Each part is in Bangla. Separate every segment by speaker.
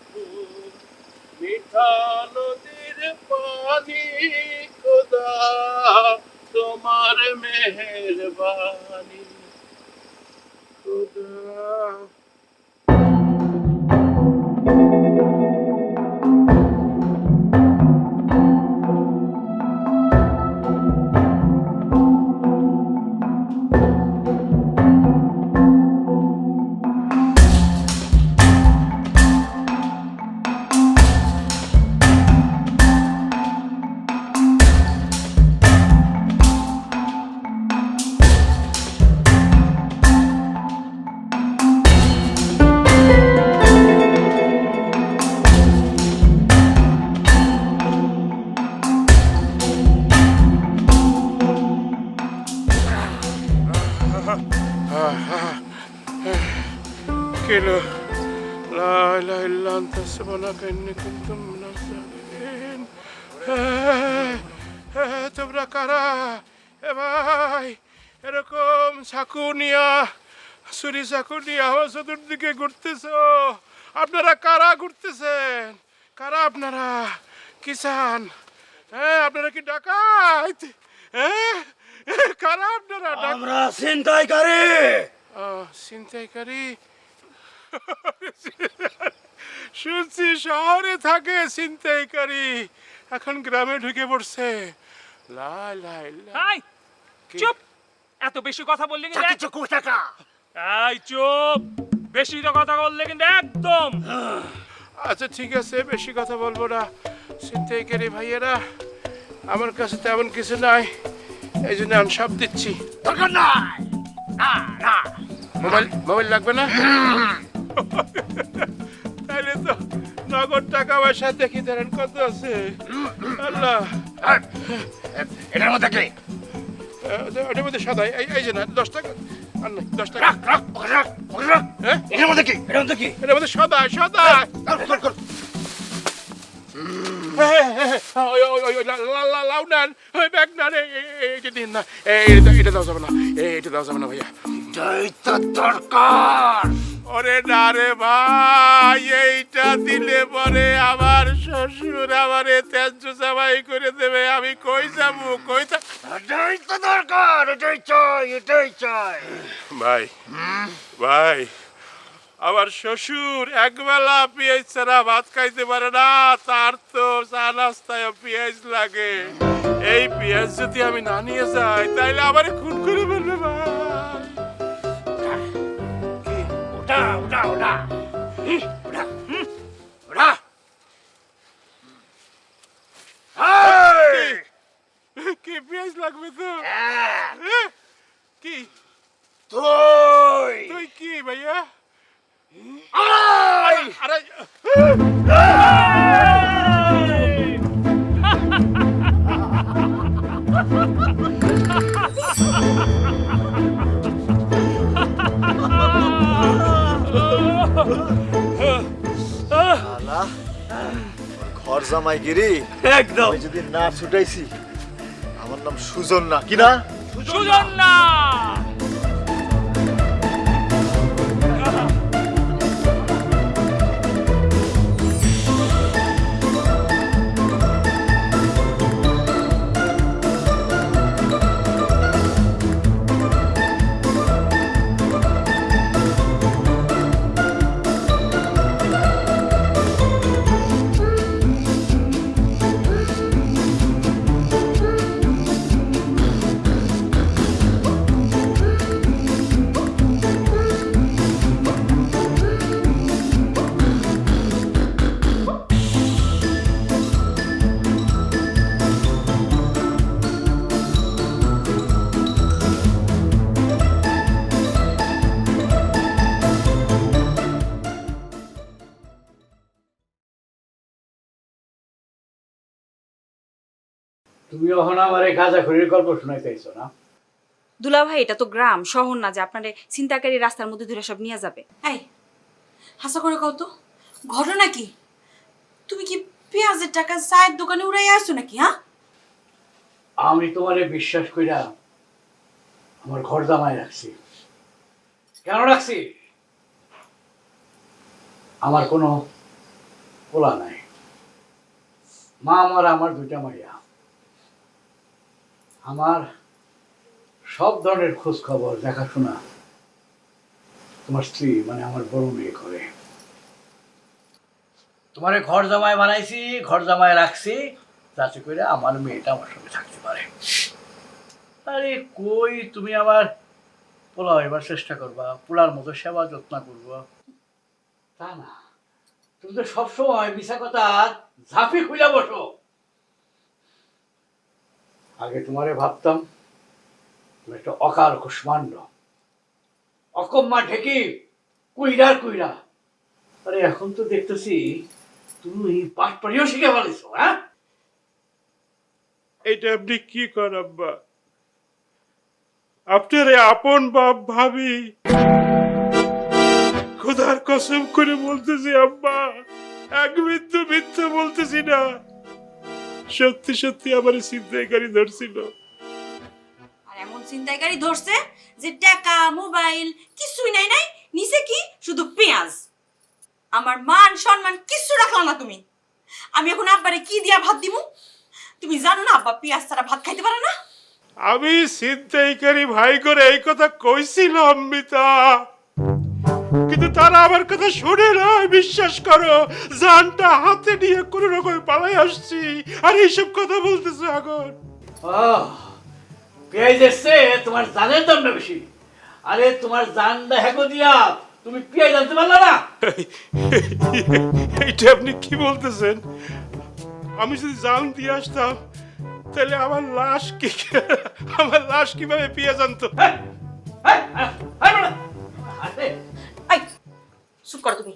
Speaker 1: ফুল মিঠা নদীর পানি খোদা তোমার মেহেরবানি খোদা। Kilo, la ilaha illa anta subhanaka inni kuntu minaz zalimin. তোমরা কারা? এ ভাই, এরকম চাকু নিয়া ছুরি চাকু নিয়ে আমার চতুর্দিকে ঘুরতেছ। আপনারা কারা ঘুরতেছেন? কারা আপনারা? কি চান? হ্যাঁ, আপনারা কি ডাকাত? হ্যাঁ, কারা আপনারা?
Speaker 2: আমরা ছিনতাইকারী।
Speaker 1: ছিনতাইকারী? শুনছি শহরে থাকে ছিনতাইকারী, এখন গ্রামে ঢুকে পড়ছে। লাই লাই লাই।
Speaker 3: চুপ! এত বেশি কথা বললে কিন্তু
Speaker 2: চুপ থাকা।
Speaker 3: এই চুপ! বেশি তো কথা বললে কিন্তু একদম।
Speaker 1: আচ্ছা ঠিক আছে, বেশি কথা বলবো না। ছিনতাইকারী ভাইয়েরা, আমার কাছে তেমন কিছু নাই, এই জন্য আমি সব দিচ্ছি।
Speaker 2: দরকার নাই। না না,
Speaker 1: মোবাইল মোবাইল লাগবে না? তাইলে তো নগদ টাকা পয়সা দেখি ধরেন কত আছে। আল্লাহ,
Speaker 2: এটার মধ্যে কি?
Speaker 1: ওটার মধ্যে সদাই এই যে না 10 টাকা আর নাই 10 টাকা। হ্যাঁ,
Speaker 2: এটার মধ্যে কি? এটার মধ্যে কি?
Speaker 1: এটার মধ্যে সদাই সদাই। লাউ নেন, ব্যাগ নেন, এইটা দিন না, এটা দেওয়া যাবে না, এটা দেওয়া যাবে না ভাইয়া।
Speaker 2: দরকার।
Speaker 1: ওরে না রে ভাই, এইটা দিলে পরে আমার শ্বশুর আমারে তেজ জামাই করে দেবে। আমি কই যাবো, কই
Speaker 2: এটাই তো দরকার। এটাই চাই, এটাই চাই।
Speaker 1: ভাই ভাই, আমার শ্বশুর একবেলা পেঁয়াজ ছাড়া ভাত খাইতে পারে না, তার তো চা নাস্তায় পেঁয়াজ লাগে। এই পেঁয়াজ যদি আমি না নিয়ে যাই তাইলে আমার খুন করে ফেলবে ভাই।
Speaker 2: ওটা ওটা ওটা ওটা ওটা।
Speaker 1: কি পেঁয়াজ লাগবে তো? কি
Speaker 2: তুই
Speaker 1: তুই কি ভাইয়া?
Speaker 2: আয়।
Speaker 1: আরে
Speaker 4: ঘর জামাইগিরি
Speaker 3: একদম।
Speaker 4: আমি যদি না ছুটাইছি, আমার নাম সুজন না, কি না?
Speaker 3: সুজন না।
Speaker 2: তুমি এখন আমার এই গাঁজাখড়ির গল্প শোনাইতেছো না?
Speaker 5: দুলা ভাই, এটা তো গ্রাম শহর না যে আপনারে চিন্তাকারী রাস্তার মধ্যে ধরে সব নিয়ে যাবে।
Speaker 6: এই হাসা করে কও তো, ঘটনা কি? তুমি কি পেঁয়াজের টাকা চায়ের দোকানে উড়াই আসছো নাকি? হ্যাঁ,
Speaker 2: আমি তোমারে বিশ্বাস কইরা আমার ঘর জামাই রাখছি। কেন রাখছি? আমার কোনো পোলা নাই, মা আমার, আমার দুইটা মাইয়া, আমার সব ধরনের খোঁজ খবর দেখাশোনা তোমার স্ত্রী মানে আমার বড় মেয়ে করে। তোমারে ঘর জামাই বানাইছি, ঘর জামাই রাখছি যাতে করে আমার মেয়েটা আমার সঙ্গে থাকতে পারে। আরে কই, তুমি আবার পোলা হইবার চেষ্টা করবা, পোলার মতো সেবা যত্ন করবা, তা না, তুমি তো সবসময় মিশা কথা ঝাঁপি খুলে বসো। আগে তোমারে ভাবতাম তুমি একটা অকাল কুষ্মাণ্ড, অকম্মা ঢেকি, কুইরার কুইরা। আরে এখন তো দেখতেছি তুমি পাঠ পড়িও শিখে ফেলেছো। হ্যাঁ,
Speaker 1: এটা আপনি কি করেন আব্বা? আপনারে আপন বাপ ভাবি, খোদার কসম করে বলতেছি আব্বা, এক মিথ্যে বলতেছি না, সত্যি সত্যি আমার ছিনতাইকারী ধরছিল।
Speaker 6: আর এমন ছিনতাইকারী ধরছে যে টাকা মোবাইল কিছুই নাই, নিচে কি শুধু পেঁয়াজ। আমার মান সম্মান কিছু রাখলা না তুমি। আমি এখন আব্বারে কি দিয়া ভাত দিমু? তুমি জানো না আব্বা পেঁয়াজ ছাড়া ভাত খাইতে পারে না।
Speaker 1: আমি ছিনতাইকারী ভাই করে এই কথা কইছিলাম মিতা, কিন্তু তারা আমার কথা শুনে না। বিশ্বাস করো, জানটা হাতে নিয়ে কোন রকম পালাই আসছি, আর এইসব কথা বলতেছে এখন।
Speaker 2: পেঁয়াজ এসছে, তোমার জানের দাম বেশি। আরে তোমার জানটা হ্যাকো দিয়া তুমি পেঁয়াজ আনতে পারলা না?
Speaker 1: এইটা আপনি কি বলতেছেন? আমি যদি জান দিয়ে আসতাম তাহলে আমার লাশ কিভাবে পেঁয়াজ আনতো?
Speaker 6: আই চুপ করো তুমি,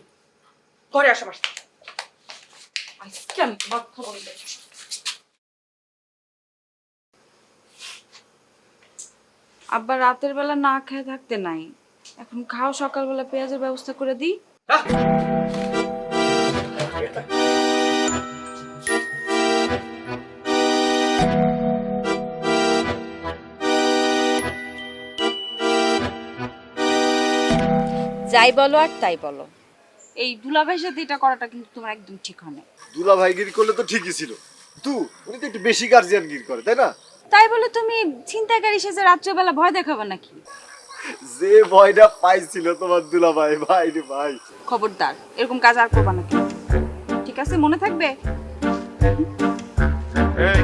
Speaker 6: ঘরে আসো আমার। আজকে আমি তোমার খবর দেব।
Speaker 5: আব্বা রাতের বেলা না খেয়ে থাকতে নাই, এখন খাও, সকালবেলা পেঁয়াজের ব্যবস্থা করে দিই। যাই বলো আর তাই বলো, এই দুলাভাইয়ের সাথে এটা করাটা কিন্তু তোমার একদম ঠিক হয় না।
Speaker 4: দুলা ভাইগিরি করলে তো ঠিকই ছিল, উনি তো একটু বেশি গার্জিয়ান গির করে, তাই না?
Speaker 5: তাই বলে তুমি ছিনতাইকারী সেজে রাত্রেবেলা ভয় দেখাবে নাকি?
Speaker 4: যে ভয়টা পাইছিল তোমার দুলা ভাই, ভাই রে ভাই।
Speaker 5: খবরদার, এরকম কাজ আর করবা নাকি, ঠিক আছে? মনে থাকবে।
Speaker 1: এই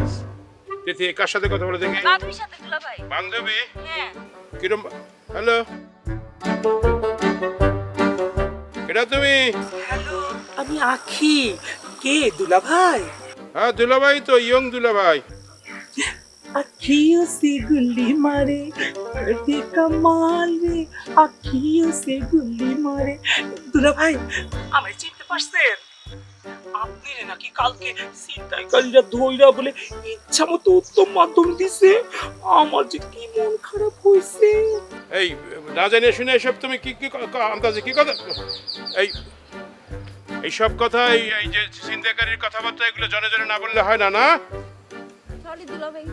Speaker 1: তিথি, কার সাথে কথা বলে দেখি?
Speaker 5: বান্ধবীর সাথে দুলাভাই।
Speaker 1: বান্ধবী?
Speaker 5: হ্যাঁ।
Speaker 1: কিরম? হ্যালো, এটা তুমি?
Speaker 7: আমি আখি। কে দুলা ভাই?
Speaker 1: হ্যাঁ দুলাভাই তো, ইয়ং দুলাভাই।
Speaker 7: अखियों से गुल्ली मारे दे कमाल रे अखियों से गुल्ली मारे। দুলা ভাই আমায় চিনতে পারছেন? আপনি নাকি কালকে ছিনতাইকারীরা ধইরা বলে ইচ্ছা মতো উত্তম মাধ্যম দিছে, আমার যে কি মন খারাপ হইছে।
Speaker 1: এই না জানি শুনে এসব তুমি কি কি আন্দাজে কি কথা? এইসব কথা, এই যে ছিনতাইকারীর কথাবার্তা, এগুলো জনে জনে না বললে হয় না, না?
Speaker 5: সরি দুলাভাই।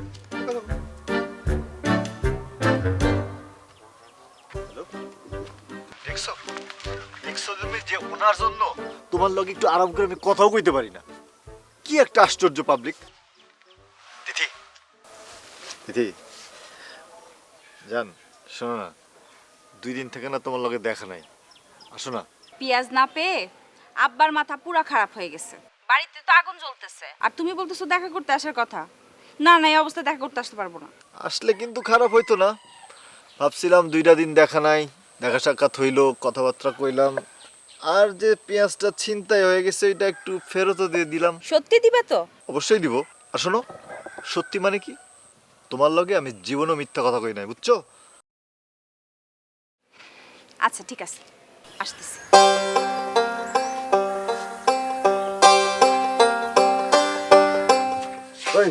Speaker 4: দেখছো তুমি যে ওনার জন্য তোমার লগে একটু আরাম করে আমি কথাও কইতে পারি না। কি একটা আশ্চর্য পাবলিক। তিথি, তিথি জান, শোনো না, 2 দিন থেকে না তোমার লগে দেখা নাই, আসো না।
Speaker 5: পেঁয়াজ না পেয়ে আব্বার মাথা পুরা খারাপ হয়ে গেছে, বাড়িতে তো আগুন জ্বলতেছে, আর তুমি বলতেছো দেখা করতে আসার কথা। না না, এই অবস্থায় দেখা করতে আসতে পারবো না।
Speaker 4: আসলে কিন্তু খারাপ হইতো না, ভাবছিলাম 2টা দিন দেখা নাই, দেখা সাক্ষাৎ হইলো, কথাবার্তা কইলাম, আর যে পেঁয়াজটা ছিনতাই হয়ে গেছে এটা একটু ফেরতও দিয়ে দিলাম।
Speaker 5: সত্যি দিবে তো?
Speaker 4: অবশ্যই দিব। আর শোনো, সত্যি মানে কি, তোমার লগে আমি জীবনও মিথ্যা কথা কই নাই, বুঝছো?
Speaker 5: আচ্ছা ঠিক আছে, আসতেছি।
Speaker 4: ওই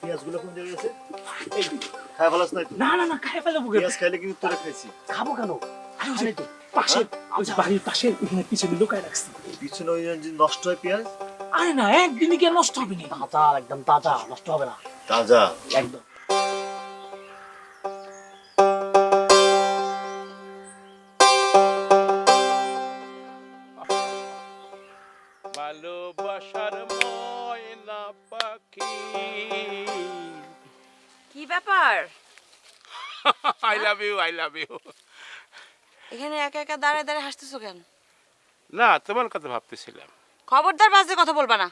Speaker 4: পেঁয়াজগুলো কোন জায়গায় আছে? খাই ফেলাস নাই তো?
Speaker 7: না না না, খাই ফেলবো কেন?
Speaker 4: পেঁয়াজ খাইলে কিন্তু তোরা খাইছি।
Speaker 7: খাবো কেন? আরে ওই যে পাশে, ওই যে বাড়ির পাশে ওখানে পিছনে লুকায় রাখছি।
Speaker 4: পিছনে ওই যে নষ্ট হয় পেঁয়াজ।
Speaker 7: আরে না, একদিনই কি নষ্ট হবে না? তাজা, একদম তাজা, নষ্ট হবে না
Speaker 4: তাজা
Speaker 7: একদম।
Speaker 1: ভালোবাসার ময়না পাখি।
Speaker 6: কি ব্যাপার?
Speaker 1: I love you, I love you.
Speaker 6: এখানে একা একা দাঁড়ায় দাঁড়ায় হাসতেছো কেন?
Speaker 1: না, তোমার কথা ভাবতেছিলাম।
Speaker 6: খবরদার বাজে কথা বলবা না।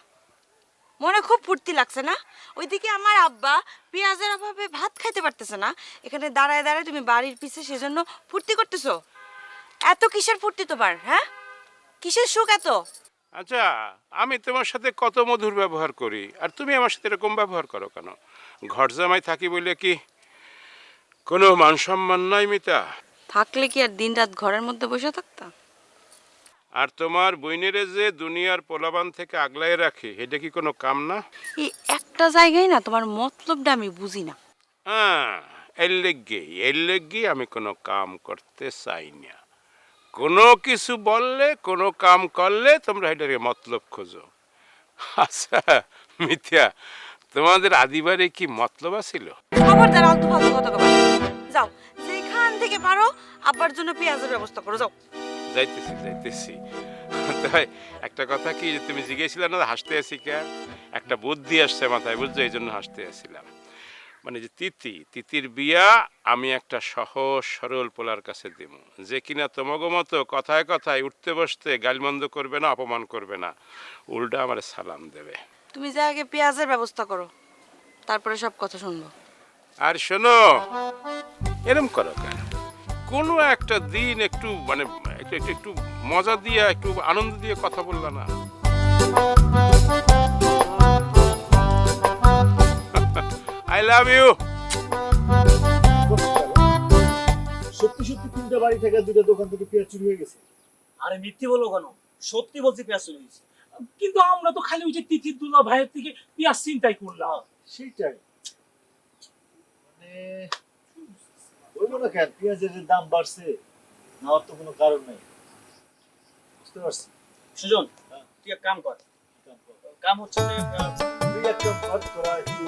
Speaker 6: মনে খুব ফুর্তি লাগছে না? ওইদিকে আমার আব্বা পেঁয়াজের অভাবে ভাত খাইতে পারতেছে না, এখানে দাঁড়ায় দাঁড়ায় তুমি বাড়ির পিছে সেজন্য ফুর্তি করতেছো। এত কিসের ফুর্তি তোমার? হ্যাঁ, কিসের সুখ এত?
Speaker 1: আচ্ছা, আমি তোমার সাথে কত মধুর ব্যবহার করি, আর তুমি আমার সাথে এরকম ব্যবহার করো কেন? ঘর জামাই থাকি বলে কি কোনো মান সম্মান নাই মিতা?
Speaker 6: থাকলে কি আর দিনরাত ঘরের মধ্যে বসে থাকতাম?
Speaker 1: আর তোমার বইনেরে যে দুনিয়ার পোলাবান থেকে আগলায় রাখি, এটা কি কোনো কাম না?
Speaker 6: এই একটা জায়গায় না তোমার মতলবটা আমি বুঝি না।
Speaker 1: হ্যাঁ, এর লেগেই আমি কোনো কাম করতে চাই না। কোনো কিছু বললে, কোনো কাম করলে তোমরা এটাকে মতলব খোঁজো। আচ্ছা মিথ্যা, তোমাদের আদিবারে কি মতলব আছিল?
Speaker 6: খবরদার আলতু ফালতু কথা কবা না। যাও, যেখান থেকে পারো আব্বার জন্য পেঁয়াজের ব্যবস্থা করো, যাও।
Speaker 1: যাইতেছি। তাই একটা কথা কি, যে তুমি জিজ্ঞেসছিলে না হাসতে আছি কে, একটা বুদ্ধি আসছে মাথায়, বুঝছো? এই জন্য হাসতে আসছিলাম। মানে যে তিতির বিয়া আমি একটা সহজ সরল পোলার কাছে দিব, যে কিনা তোমাগো মতো কথায় কথায় উঠতে বসতে গালমন্দ করবে না, অপমান করবে না, উল্টা আমার সালাম দেবে।
Speaker 6: তুমি যা আগে পেঁয়াজের ব্যবস্থা করো, তারপরে সব কথা শুনবো।
Speaker 1: আর শোনো, এরম করো কেন? কোনো একটা দিন একটু মানে একটু মজা দিয়ে, একটু আনন্দ দিয়ে কথা বললা না? I love you.
Speaker 4: সত্যি সত্যি 3টা বাড়ি থেকে 2টা দোকান থেকে পেঁয়াজ চুরি হয়ে গেছে।
Speaker 8: আরে মিথ্যে বলো কেন? সত্যি বলছি পেঁয়াজ চলে গেছে।
Speaker 7: কিন্তু আমরা তো খালি ওই যে তিতির দুলা ভাইয়ের থেকে পেঁয়াজ চিন্তাই করলাম।
Speaker 4: সেইটাই মানে বলবো না কেন, পেঁয়াজের যে দাম বাড়ছে, নেওয়ার তো কোনো কারণ নাই। বুঝতে পারছি।
Speaker 8: সুজন, তুই এক কাম কর। কাম হচ্ছে যে,
Speaker 4: তুই একটা কাজ করা একটু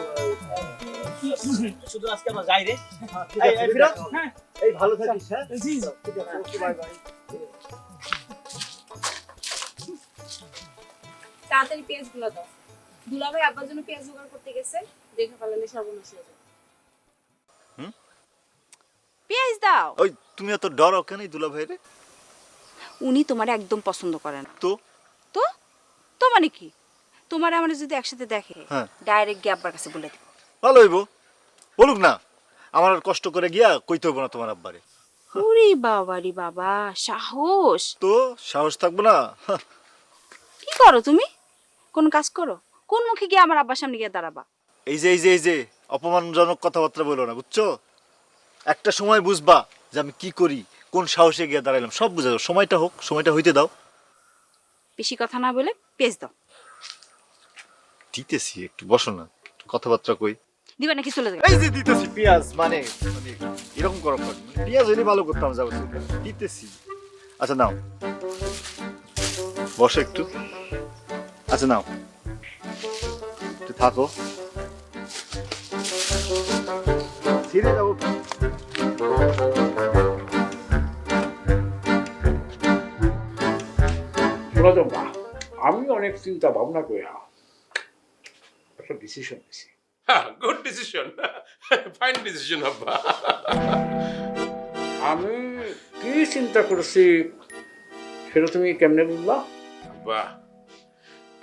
Speaker 8: শুধু আজকে আমরা যাই রে।
Speaker 4: ঠিক আছে,
Speaker 8: এই ফিরোজ,
Speaker 7: হ্যাঁ
Speaker 4: এই ভালো থাকিস। হ্যাঁ
Speaker 7: জি
Speaker 4: ঠিক আছে, ওকে বাই বাই।
Speaker 5: তাড়াতাড়ি পেঁয়াজগুলো দাও। দুলাভাই আব্বার জন্য পেঁয়াজ জোগাড় করতে গেছে, দেখে ফেলালে সর্বনাশ হয়ে যাবে। পেঁয়াজ দাও।
Speaker 4: ওই তুমি এত ডরো কেন এই দুলা ভাইরে?
Speaker 5: উনি তোমার একদম পছন্দ করে না।
Speaker 4: তো
Speaker 5: তো তো মানে কি? তোমার আমার যদি একসাথে দেখে,
Speaker 4: হ্যাঁ।
Speaker 5: ডাইরেক্ট গিয়ে আব্বার কাছে বলে দিব।
Speaker 4: ভালো হইব, বলুক না। আমার আর কষ্ট করে গিয়া কইতে হইব না তোমার আব্বারে।
Speaker 5: ওরে বাবারি বাবা, সাহস!
Speaker 4: তো সাহস থাকবো না? হাহ,
Speaker 5: কি করো তুমি? কোন কাজ করো? কোন মুখে গিয়ে আমার আব্বার সামনে গিয়ে দাঁড়াবা?
Speaker 4: এই যে অপমানজনক কথাবার্তা বলো না, বুঝছো? একটা সময় বুঝবা যে আমি কি করি, কোন সাহসে গিয়ে দাঁড়াইলাম, সব বুঝা যাও। সময়টা হোক, সময়টা হইতে দাও।
Speaker 5: বেশি কথা না বলে পেঁয়াজ দাও।
Speaker 4: দিতেছি, একটু বসো না, একটু কথাবার্তা কই।
Speaker 5: দিবা নাকি চলে যাবে?
Speaker 4: এই যে দিতেছি পেঁয়াজ, মানে এরকম করো কেন? পেঁয়াজ হইলে ভালো করতাম, যাবো দিতেছি। আচ্ছা নাও, বসো একটু। আচ্ছা নাও, একটু থাকো, ছিঁড়ে যাবো।
Speaker 2: শোনা, আমি অনেক চিন্তা ভাবনা করে একটা ডিসিশন নিছি।
Speaker 1: গুড ডিসিশন, ফাইন ডিসিশন আব্বা।
Speaker 2: আমি কি চিন্তা করছি সেটা তুমি কেমনে বুঝলা?
Speaker 1: বাহ,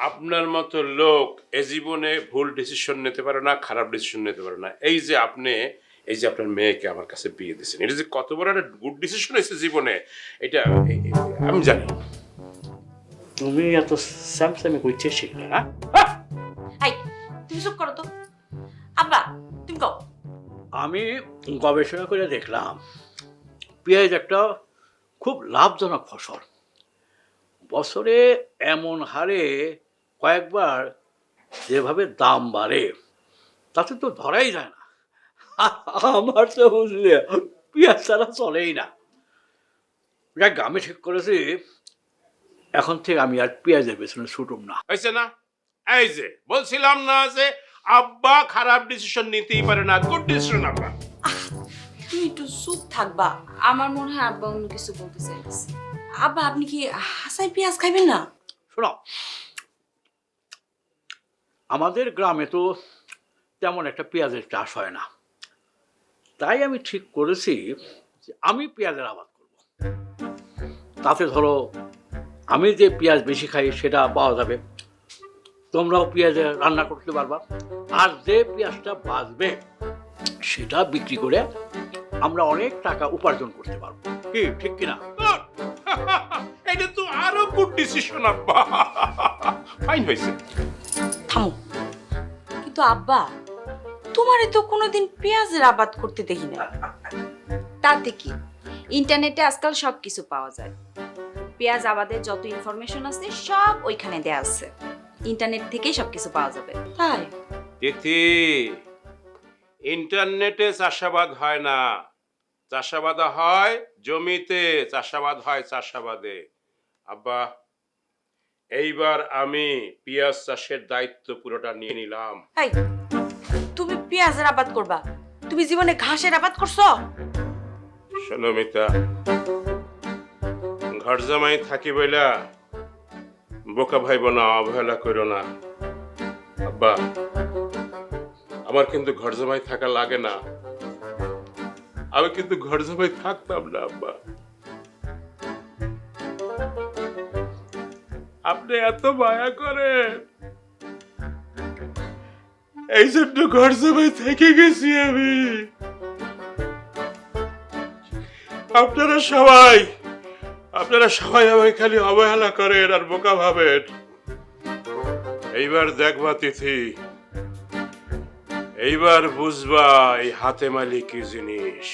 Speaker 1: আপনার মতো লোক এ জীবনে ভুল ডিসিশন নিতে পারে না, খারাপ ডিসিশন নিতে পারে না। এই যে আপনার মেয়েকে আমার কাছে বিয়ে দিয়েছেন, এটা যে কত বড় একটা গুড ডিসিশন হয়েছে জীবনে, এটা আমি জানি।
Speaker 2: তুমি এত স্যামস্যামে কইছে শিখলে না?
Speaker 6: এই, তুমি চুপ করো তো। আব্বা, তুমি কও।
Speaker 2: আমি গবেষণা করে দেখলাম পেঁয়াজ একটা খুব লাভজনক ফসল। বছরে এমন হারে কয়েকবার যেভাবে দাম বাড়ে তাতে তো ধরাই যায় না। আমার তো বুঝলে পেঁয়াজ ছাড়া চলেই না। যাক, আমি ঠিক করেছি এখন থেকে আমি আর পেঁয়াজের পেছনে ছুটুম না।
Speaker 1: হয়েছে না? এই যে বলছিলাম না যে আব্বা খারাপ ডিসিশন নিতেই পারে না, গুড ডিসিশন আব্বা।
Speaker 6: তুমি একটু চুপ থাকবা।
Speaker 5: আমার মনে হয় আব্বা অন্য কিছু বলতে চাইছে।
Speaker 6: আব্বা, আপনি কি হাসাই পেঁয়াজ খাইবেন না?
Speaker 2: শোনো, আমাদের গ্রামে তো তেমন একটা পেঁয়াজের চাষ হয় না, তাই আমি ঠিক করেছি যে আমি পেঁয়াজের আবাদ করব। তাতে ধরো আমি যে পেঁয়াজ বেশি খাই সেটা পাওয়া যাবে, তোমরাও পেঁয়াজের রান্না করতে পারবা, আর যে পেঁয়াজটা বাঁচবে সেটা বিক্রি করে আমরা অনেক টাকা উপার্জন করতে পারবো। কি ঠিক কিনা?
Speaker 1: এটা তো আরো গুড ডিসিশন আব্বা। ফাইন হয়েছে।
Speaker 6: থামো। কিন্তু আব্বা, তোমারে তো কোনোদিন পেঁয়াজের আবাদ করতে দেখি না।
Speaker 5: তাতে কি, ইন্টারনেটে আজকাল সব কিছু পাওয়া যায়। পেঁয়াজ আবাদের যত ইনফরমেশন আছে সব ওইখানে দেয়া আছে। ইন্টারনেট থেকেই সব কিছু পাওয়া যাবে।
Speaker 6: তাই?
Speaker 1: তিথি, ইন্টারনেটে চাষাবাদ হয় না, চাষাবাদ হয় জমিতে, চাষাবাদ হয় চাষাবাদে। আব্বা, এইবার আমি পেঁয়াজ চাষের দায়িত্ব পুরোটা নিয়ে নিলাম।
Speaker 6: এই, তুমি পেঁয়াজের আবাদ করবা? তুমি জীবনে ঘাসের আবাদ করছো?
Speaker 1: শোনো মিতা, ঘর জামাই থাকি বইলা বোকা ভাইব না, অবহেলা করো না। আব্বা, আমার কিন্তু ঘর জামাই থাকা লাগে না, আমি কিন্তু ঘর জামাই থাকতাম না আব্বা। আপনি এত মায়া করেন, এই জন্য ঘর জামাই থেকে গেছি আমি। আপনারা সবাই আমায় খালি অবহেলা করেন আর বোকা ভাবেন। এইবার দেখবা তিথি, এইবার বুঝবা এই হাতে মালি কি জিনিস।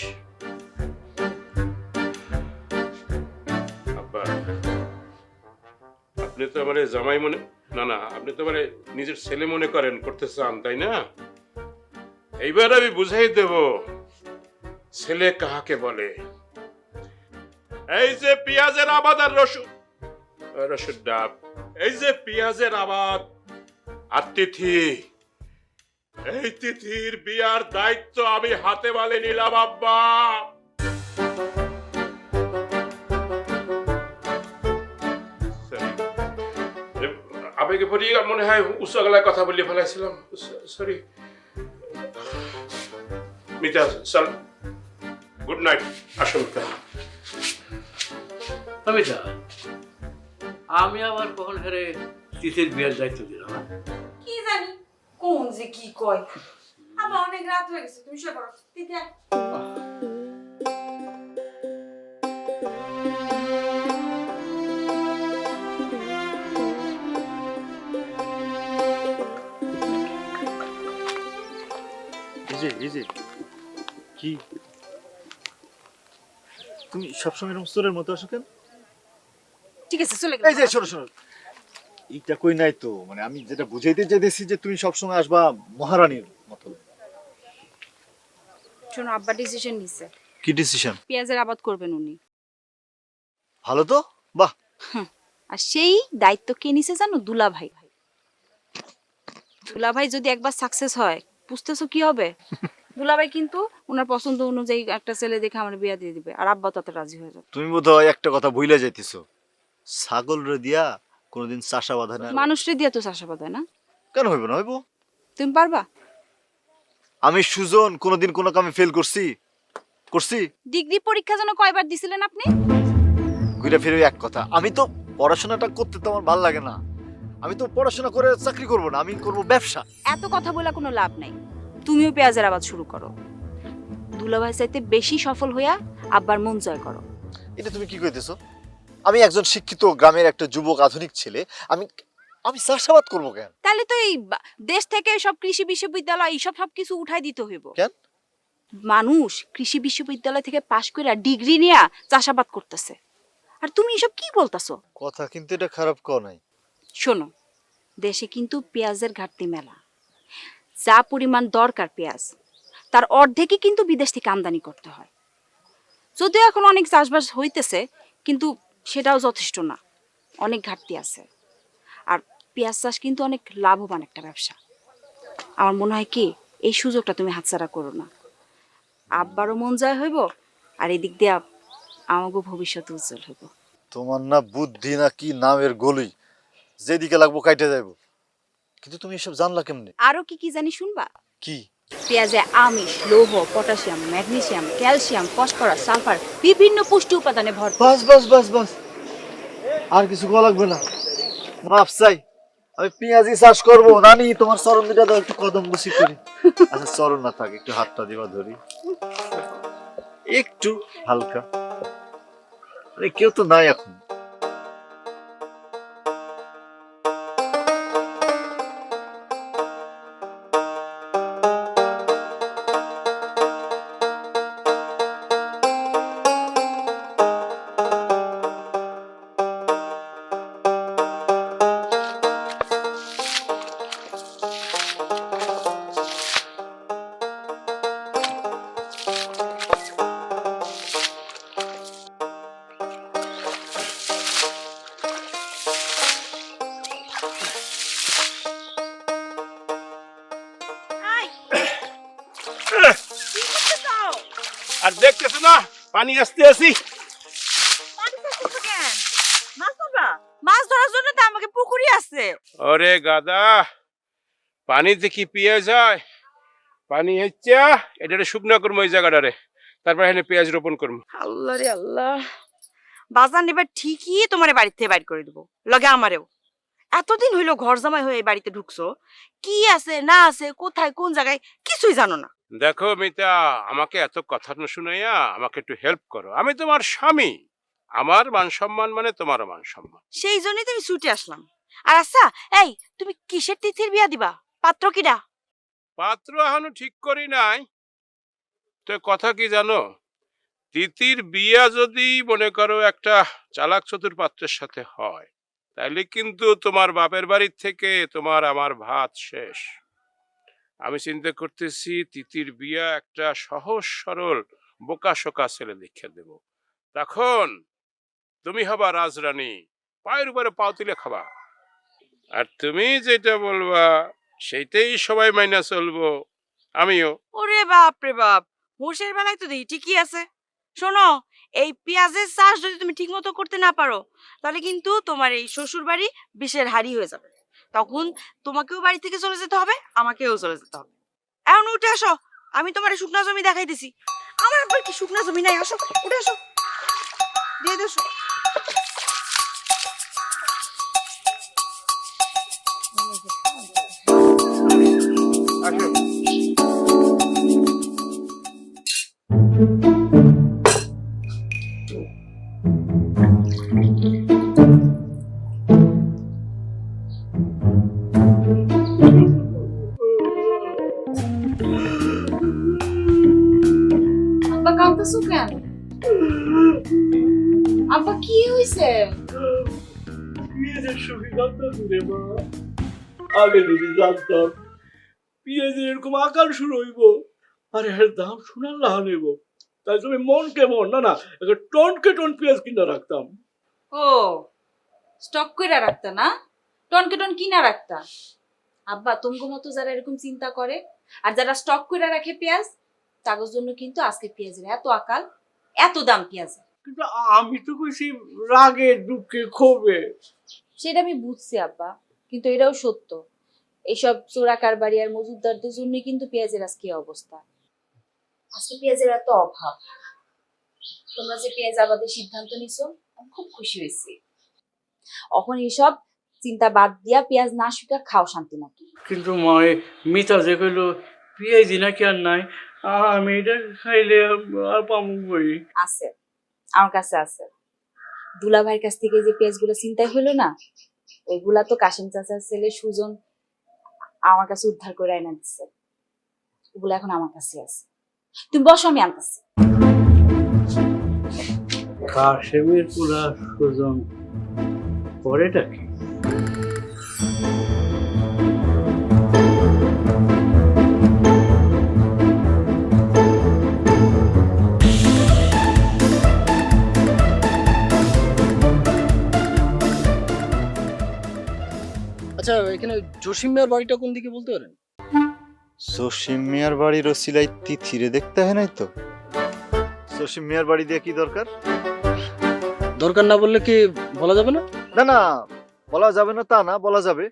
Speaker 1: আব্বা, আপনি তো আমার জামাই মনে, না আপনি তো মানে নিজের ছেলে মনে করেন, করতে চান, তাই না? এইবার আমি বুঝাই দেব ছেলে কাহাকে বলে। এই যে পেঁয়াজের আবাদ আর রসুন ডাব, এই যে পেঁয়াজের আবাদ আর তিথি, এই তিথির বিয়ার দায়িত্ব আমি হাতে মালে নিলাম আব্বা। আবেগে পড়ি মনে হয় উচ্চ গলায় কথা বলে ফেলাইছিলাম, সরি। মিতা চল, গুড নাইট। আসো মিতা।
Speaker 2: আমি আবার কখন হেরে তিথির বিয়ের দায়িত্ব দিলাম?
Speaker 6: কি জানি কোন যে কি কয়। আবার অনেক রাত হয়ে গেছে, তুমি শুয়ে পড়ো। তিথি আয়।
Speaker 4: এই যে কি তুমি সবসময় এরকম চোরের মতো আসো কেন?
Speaker 5: ঠিক আছে, চলে
Speaker 4: এই যে শোনো, এইটা কই নাই তো, মানে আমি যেটা বুঝাইতে চাইতেছি যে তুমি সবসময় আসবা মহারানীর মতো।
Speaker 5: শোনো, আব্বা ডিসিশন নিছে।
Speaker 4: কি ডিসিশন?
Speaker 5: পেঁয়াজের আবাদ করবেন উনি।
Speaker 4: ভালো তো, বাহ।
Speaker 5: আর সেই দায়িত্ব কে নিছে জানো? দুলাভাই। দুলাভাই যদি একবার সাকসেস হয়, বুঝতেছো কি হবে? দুলাভাই কিন্তু ওনার পছন্দ অনুযায়ী একটা ছেলে দেখে আমার বিয়া দিয়ে দিবে, আর আব্বা তাতে রাজি হয়ে যাবে।
Speaker 4: তুমি বোধহয় একটা কথা ভুলে যাইতেছো, ছাগল রে দিয়া কোনোদিন চাষাবাদ হয় না।
Speaker 5: মানুষরে দিয়ে তো চাষাবাদ হয় না।
Speaker 4: কেন হইব না? হইব।
Speaker 5: তুমি পারবা?
Speaker 4: আমি সুজন কোনোদিন কোনো কামে ফেল করছি?
Speaker 5: ডিগ্রি পরীক্ষা যেন কয়বার দিছিলেন আপনি?
Speaker 4: ঘুরে ফিরে এক কথা, আমি তো পড়াশোনাটা করতে তো আমার ভালো লাগে না। আমি তো পড়াশোনা করে চাকরি করব না, আমি করব ব্যবসা।
Speaker 5: এত কথা বলে কোনো লাভ নাই। তুমিও পেঁয়াজের আবাদ শুরু করো, দুলাভাই চাইতে বেশি সফল হইয়া আব্বার মন জয় করো।
Speaker 4: এটা তুমি কি কইতেছো? আমি একজন শিক্ষিত গ্রামের একটা যুবক আধুনিক ছেলে, আমি চাষাবাদ করব কেন?
Speaker 5: তাহলে তো এই দেশ থেকে সব কৃষি বিশ্ববিদ্যালয় এইসব সবকিছু উঠাই দিতে হইব।
Speaker 4: কেন?
Speaker 5: মানুষ কৃষি বিশ্ববিদ্যালয় থেকে পাশ করে ডিগ্রি নিয়ে চাষাবাদ করতেছে, আর তুমি এসব কি বলতাছো?
Speaker 4: কথা কিন্তু এটা খারাপ কও নাই।
Speaker 5: শোনো, দেশে কিন্তু পেঁয়াজের ঘাটতি মেলা। যা পরিমাণ দরকার পেঁয়াজ, তার অর্ধেকই কিন্তু বিদেশ থেকে আমদানি করতে হয়। যদিও এখন অনেক চাষবাস হইতেছে, কিন্তু সেটাও যথেষ্ট না, অনেক ঘাটতি আছে। আর পেঁয়াজ চাষ কিন্তু অনেক লাভবান একটা ব্যবসা। আমার মনে হয় কি, এই সুযোগটা তুমি হাতছাড়া করো না। আব্বারও মন জয় হইব, আর এদিক দিয়ে আমাকে ভবিষ্যৎ উজ্জ্বল হইব।
Speaker 4: তোমার না বুদ্ধি না কি নামের গলি, যেদিকে লাগবো কাইটে যাইব। কিন্তু তুমি এসব জানলা কেমনে?
Speaker 5: আরো কি কি জানি শুনবা?
Speaker 4: কি?
Speaker 5: পেঁয়াজে আমিষ, লৌহ, potassium, magnesium, calcium, phosphorus, sulphur বিভিন্ন পুষ্টি উপাদানে ভরপুর।
Speaker 4: বাস বাস বাস বাস, আর কিছু করা লাগবে না। মাফ চাই, আমি পেঁয়াজি চাষ করবো। নানি তোমার চরণ দুটা দাও, একটু কদম বসি করি। আচ্ছা চরণ না থাক, একটু হাতটা দিবা ধরি, একটু হালকা। আরে কেউ তো নাই এখন।
Speaker 1: আর দেখতেছো না পানি আসতে আসি।
Speaker 6: মাছ ধরার জন্য তো আমাকে পুকুরি আছে।
Speaker 1: ওরে গাদা, পানিতে কি পেঁয়াজ হয়? পানি হচ্ছে এটা শুকনো করবো ওই জায়গাটারে, তারপর এখানে পেঁয়াজ রোপণ করবো।
Speaker 6: আল্লাহ রে আল্লাহ, বাজার নেবার ঠিকই তোমার বাড়ি থেকে বাইর করে দেবো, লগে আমারেও। এতদিন হইলো ঘর জামাই হয়ে এই বাড়িতে ঢুকছো, কি আছে না আছে, কোথায় কোন জায়গায় কিছুই জানো না।
Speaker 1: দেখো মিতা, আমাকে এত কথা না শুনাইয়া আমাকে একটু হেল্প করো। আমি তোমার স্বামী, আমার মান সম্মান মানে তোমারও মান সম্মান।
Speaker 6: সেই জন্যই তো আমি ছুটে আসলাম। আর আচ্ছা, এই তুমি কিসের তিথির বিয়া দিবা? পাত্র কিডা?
Speaker 1: পাত্র এখনো ঠিক করি নাই। তো কথা কি জানো, তিতির বিয়া যদি মনে করো একটা চালাক চতুর পাত্রের সাথে হয়, তাইলে কিন্তু তোমার বাপের বাড়ির থেকে তোমার আমার ভাত শেষ। আমি চিন্তা করতেছি তিতির বিয়া একটা সহজ সরল বোকা শোকা ছেলে দেখে দেব। তখন তুমি হবা রাজরানী, পায়ের উপরে পাও তুলে খাবা। আর তুমি যেটা বলবা সেইটাই সবাই মাইনা চলবো, আমিও।
Speaker 6: ওরে বাপ রে বাপ, হোশের বেলায় তো দেখি ঠিকই আছে। শোনো, এই পেঁয়াজের চাষ যদি তুমি ঠিক মতো করতে না পারো, তাহলে কিন্তু তোমার এই শ্বশুর বাড়ি বিষের হাড়ি হয়ে যাবে। তখন তোমাকেও বাড়ি থেকে চলে যেতে হবে, আমাকেও চলে যেতে হবে। এখন উঠে আসো, আমি তোমার শুকনা জমি দেখাই দিছি। আমার আবার কি শুকনা জমি নাই? আসো, উঠে আসো, দিয়ে দেছো।
Speaker 5: আব্বা কাঁদতেছো কেন? আব্বা কি হইছে?
Speaker 2: পেঁয়াজের সুখী কাঁদতেছি রে মা। আগে যদি জানতাম পেঁয়াজের এরকম আকাল শুরু হইব, আর এর দাম শুনার লাহা নেব, তাই তুমি মন কেমন না না একটা টনকে টন পেঁয়াজ কিনা রাখতাম।
Speaker 5: ও, স্টক কইরা রাখতা না, টনকে টন কিনা রাখতা। আব্বা তোমার মতো যারা এরকম চিন্তা করে আর যারা স্টক কইরা রাখে পেঁয়াজ, তাদের জন্য কিন্তু আজকে পেঁয়াজের এত আকাল, এত দাম পেঁয়াজের।
Speaker 2: কিন্তু আমি তো কইছি রাগে দুঃখে ক্ষোভে।
Speaker 5: সেটা আমি বুঝছি আব্বা, কিন্তু এটাও সত্য, এইসব চোরা কারবারি আর মজুদদারদের জন্য কিন্তু পেঁয়াজের আজকে এই অবস্থা। আজকে পেঁয়াজের এত অভাব। তোমরা যে পেঁয়াজ আবাদের সিদ্ধান্ত নিছো, আমি খুব খুশি হয়েছি। এখন এইসব চিন্তা বাদ দিয়া পেঁয়াজ না শুকা খাও শান্তি মতো।
Speaker 2: কিন্তু মায়ে মিতা যে কইলো পেঁয়াজি নাকি আর নাই, আমি এটা খাইলে আর পামু কই?
Speaker 5: আছে, আমার কাছে আছে। দুলা ভাইয়ের কাছ থেকে যে পেঁয়াজগুলো চিন্তাই হলো না, ওইগুলা তো কাশিম চাচার ছেলে সুজন আমার কাছে উদ্ধার করে এনে দিচ্ছে। ওগুলো এখন আমার কাছে আছে, তুমি বসো, আমি আনতেছি।
Speaker 2: কাশেমের পুরা সুজন পরেটা কি?
Speaker 8: আচ্ছা, এখানে জসিম মিয়ার বাড়িটা কোন দিকে বলতে পারেন?
Speaker 4: জসিম মিয়ার বাড়ির ওসিলাই তিথিরে দেখতে হয় নাই তো? জসিম মিয়ার বাড়ি দিয়ে কি দরকার?
Speaker 8: দরকার না বললে কি বলা যাবে না?
Speaker 4: না না, বলা যাবে না তা না, বলা যাবে।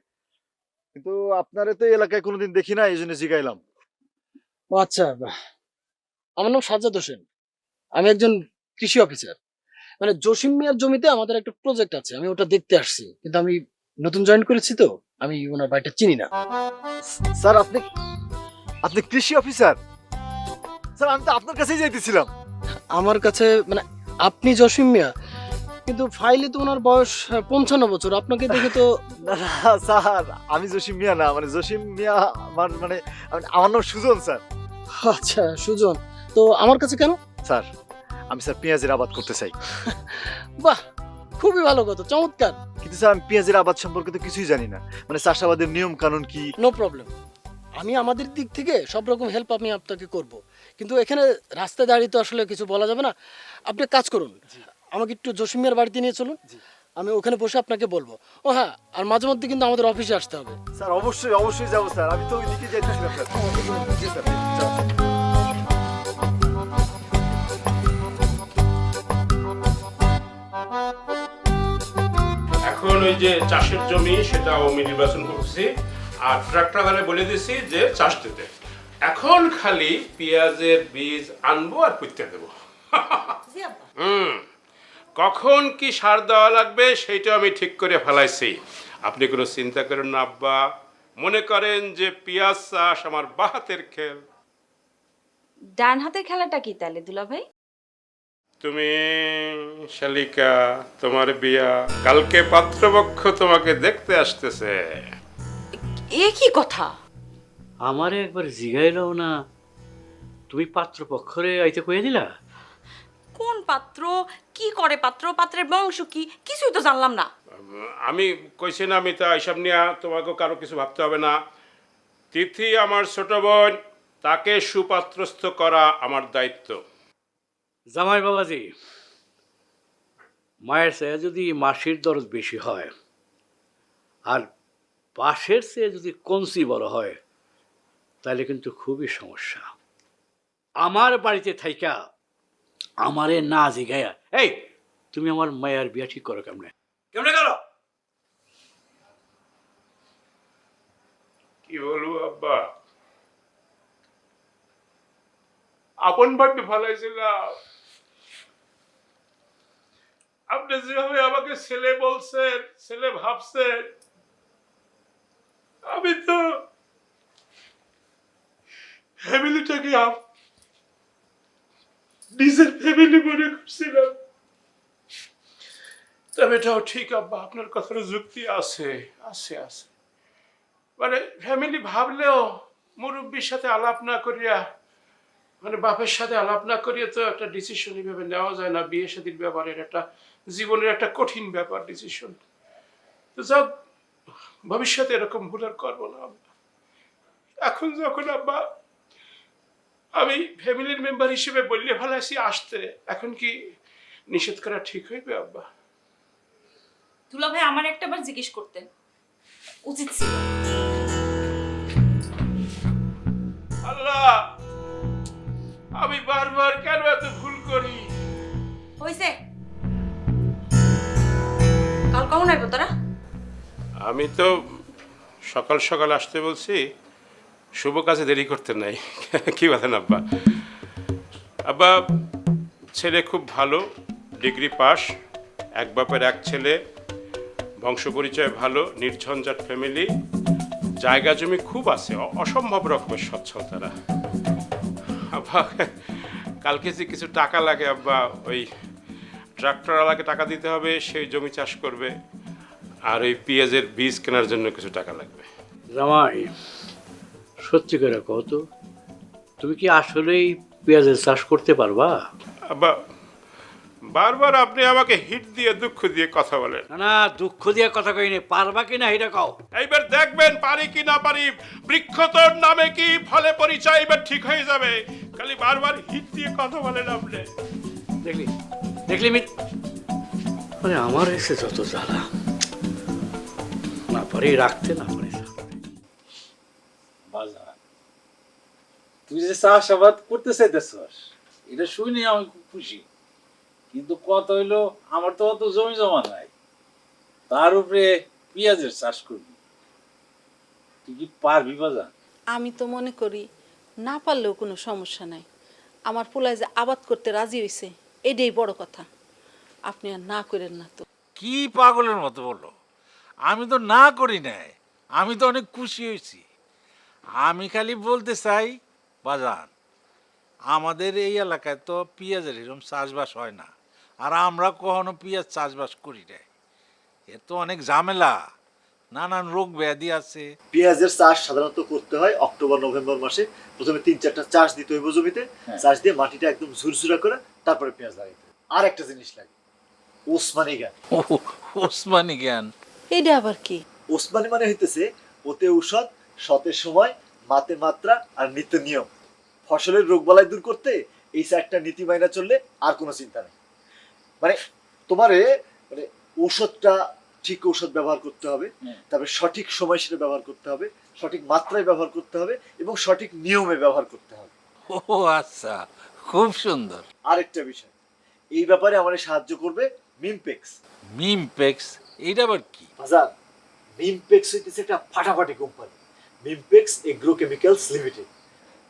Speaker 4: কিন্তু আপনারে তো এই এলাকায় কোনোদিন দেখি না, এই জন্য জিগাইলাম।
Speaker 9: ও আচ্ছা, আমার নাম সাজ্জাদ হোসেন। আমি একজন কৃষি অফিসার। মানে জসিম মিয়ার জমিতে আমাদের একটা প্রজেক্ট আছে, আমি ওটা দেখতে আসছি। কিন্তু আমি নতুন জয়েন করেছি তো, আমি ওনার বাড়িটা চিনি না।
Speaker 4: স্যার আপনি আপনি কৃষি অফিসার? স্যার আমি তো আপনার কাছেই যাইতেছিলাম।
Speaker 9: আমার কাছে মানে আপনি জসিম মিয়া, কিন্তু ফাইলে তো ওনার বয়স 55 বছর। আপনাকে দেখে তো
Speaker 4: না না স্যার, আমি জসিম মিয়া না, মানে জসিম মিয়া মানে আমার নাম সুজন স্যার।
Speaker 9: আচ্ছা সুজন, তো আমার কাছে কেন?
Speaker 4: স্যার আমি স্যার পেঁয়াজের আবাদ করতে চাই।
Speaker 9: বাহ, খুবই ভালো কথা, চমৎকার।
Speaker 4: কিন্তু স্যার আমি পেঁয়াজের আবাদ সম্পর্কে তো কিছুই জানি না, মানে চাষাবাদের নিয়ম কানুন কি।
Speaker 9: নো প্রবলেম, আমি আমাদের দিক থেকে সব রকম হেল্প আমি আপনাকে করব। কিন্তু এখানে রাস্তায় দাঁড়িয়ে তো আসলে কিছু বলা যাবে না। আপনি এক কাজ করুন, আমাকে একটু জসিম মিয়ার বাড়িতে নিয়ে চলুন, আমি ওখানে বসে আপনাকে বলবো। ও হ্যাঁ, আর মাঝে মধ্যে কিন্তু আমাদের অফিসে আসতে হবে।
Speaker 4: স্যার অবশ্যই অবশ্যই যাবো স্যার, আমি তো ওই দিকে যাইতেছিলাম স্যার। জি স্যার, যাও।
Speaker 1: এখন ওই যে চাষের জমি সেটা আমি নির্বাচন করছি, আর ট্রাক্টর বলে দিছি যে চাষ দিতে। এখন খালি পেঁয়াজের বীজ আনবো আর পুঁততে দেবো।
Speaker 6: জি আব্বা।
Speaker 1: কখন কি সার দেওয়া লাগবে সেইটা আমি ঠিক করে ফেলাইছি। আপনি কোনো চিন্তা করেন না আব্বা। মনে করেন যে পেঁয়াজ চাষ আমার বাঁ হাতের খেল।
Speaker 5: ডান হাতের খেলাটা কি তাহলে দুলা ভাই?
Speaker 1: তুমি শালিকা, তোমার বিয়া কালকে পাত্রপক্ষ তোমাকে দেখতে আসতেছে।
Speaker 6: এ কি কথা?
Speaker 2: আমারে একবার জিগাইলাও না, তুমি পাত্রপক্ষরে আইতে কইয়া দিলা?
Speaker 6: কোন পাত্র, কি করে পাত্র, পাত্রের বংশ কি, কিছুই তো জানলাম না।
Speaker 1: আমি কইছি না আমি তা এইসব নিয়ে তোমাকে কারো কিছু ভাবতে হবে না। তিথি আমার ছোট বোন, তাকে সুপাত্রস্থ করা আমার দায়িত্ব।
Speaker 2: জামাই বাবাজি, মায়ের চেয়ে যদি মাসির দরদ বেশি হয় আর পাশের চেয়ে যদি কঞ্চি বড় হয় তাহলে কিন্তু খুবই সমস্যা। আমার বাড়িতে থাইকা আমারে না জিগাইয়া, এই তুমি আমার মায়ের বিয়া ঠিক করো কেমনে কেমনে করো?
Speaker 1: কি বলবো আব্বা, আপন ভাবে ভালাইছিলাম। আপনি যেভাবে আমাকে ছেলে বলছেন, ছেলে ভাবছেন, আমি তো ফ্যামিলিটাকে নিজের ফ্যামিলি মনে করছিলাম। তবে এটাও ঠিক আব্বা, আপনার কথার যুক্তি আছে আছে আছে। মানে ফ্যামিলি ভাবলেও মুরব্বীর সাথে আলাপ না করিয়া, মানে বাপের সাথে আলাপ না করিয়া তো একটা ডিসিশন এইভাবে নেওয়া যায় না। বিয়ে শাদীর ব্যাপারের একটা জীবনের একটা কঠিন ব্যাপার ডিসিশন। তো যাক, ভবিষ্যতে এরকম ভুল আর করবো না আব্বা। এখন যখন আব্বা আমি ফ্যামিলির মেম্বার হিসেবে বললে ভালো আছি আসতে, এখন কি নিষেধ করা ঠিক হইবে আব্বা?
Speaker 6: দুলা ভাই আমার একটা বার জিজ্ঞেস করতেন, উচিত ছিল।
Speaker 1: আল্লাহ, আমি বারবার কেন এত ভুল করি?
Speaker 6: হইছে, কাল কখন আইব তারা?
Speaker 1: আমি তো সকাল সকাল আসতে বলছি, শুভ কাজে দেরি করতে নাই। কি বলেন আব্বা? আব্বা ছেলে খুব ভালো, ডিগ্রি পাস, এক বাপের এক ছেলে, বংশ পরিচয় ভালো, নির্ঝঞ্ঝাট ফ্যামিলি, জায়গা জমি খুব আছে, অসম্ভব রকমের সচ্ছল তারা। আব্বা কালকে যে কিছু টাকা লাগে আব্বা, ওই ট্রাক্টরওয়ালাকে টাকা দিতে হবে, সেই জমি চাষ করবে, আর ওই পেঁয়াজের বীজ কেনার জন্য কিছু টাকা লাগবে।
Speaker 2: জামাই, সত্যি করে কও তো, তুমি কি আসলেই পেঁয়াজের চাষ করতে পারবা?
Speaker 1: আব্বা বারবার আপনি আমাকে হিট দিয়ে দুঃখ দিয়ে কথা বলেন।
Speaker 2: না না, দুঃখ দিয়ে কথা কইনি, পারবা কি না এটা কও।
Speaker 1: এইবার দেখবেন পারি কি না পারি। বৃক্ষ তোর নামে কি, ফলে পরিচয় এবার ঠিক হয়ে যাবে। খালি বারবার হিট দিয়ে কথা বলেন আপনি।
Speaker 2: দেখলি দেখলি মানে আমার এসে যত জ্বালা, না পারি রাখতে, না পারি ছাড়তে।
Speaker 10: বাজার, তুই যে চাষাবাদ করতে চাইতেছস এটা শুনে আমি খুব খুশি, কিন্তু কথা হইলো আমার তো অত জমি জমা নাই, তার উপরে পেঁয়াজের চাষ করবি। তুই কি পারবি বাজান?
Speaker 11: আমি তো মনে করি না পারলেও কোনো সমস্যা নাই। আমার পোলায় যে আবাদ করতে রাজি হইছে এটাই বড় কথা। আপনি আর না করেন না তো।
Speaker 10: কি পাগলের মতো বলো? আমি তো না করি নাই, আমি তো অনেক খুশি হয়েছি। আমি খালি বলতে চাই বাজান, আমাদের এই এলাকায় তো পেঁয়াজের এরকম চাষবাস হয় না, আর আমরা কখনো পেঁয়াজ চাষবাস করি না। এর তো অনেক ঝামেলা, নানান রোগ ব্যাধি আছে।
Speaker 4: পেঁয়াজের চাষ সাধারণত করতে হয় অক্টোবর নভেম্বর মাসে। প্রথমে 3-4টা চাষ দিতে হইব জমিতে, চাষ দিয়ে মাটিটা একদম ঝুরঝুরা করে তারপরে পেঁয়াজ লাগাইতে হবে। আর একটা জিনিস লাগে, ওসমানি জ্ঞান।
Speaker 10: ওসমানি জ্ঞান?
Speaker 11: এটা আবার কি?
Speaker 4: ওসমানি মানে হইতেছে ওতে ঔষধ, সতের সময়, মাতে মাত্রা আর নিত্য নিয়ম। ফসলের রোগবালাই দূর করতে এই 4টা নীতি মাইনা চললে আর কোনো চিন্তা নেই। মানে তোমারে মানে ঔষধটা ঠিক ঔষধ ব্যবহার করতে হবে, তারপরে সঠিক সময় সেটা ব্যবহার করতে হবে, সঠিক মাত্রায় ব্যবহার করতে হবে এবং সঠিক নিয়মে ব্যবহার করতে হবে।
Speaker 10: ও আচ্ছা, খুব সুন্দর।
Speaker 4: আরেকটা বিষয়, এই ব্যাপারে আমাদের সাহায্য করবে মিমপেক্স।
Speaker 10: মিমপেক্স? এইটা আবার কি?
Speaker 4: বাজার, মিমপেক্স হইতেছে একটা ফাটাফাটি company, Mimpex agro chemicals limited.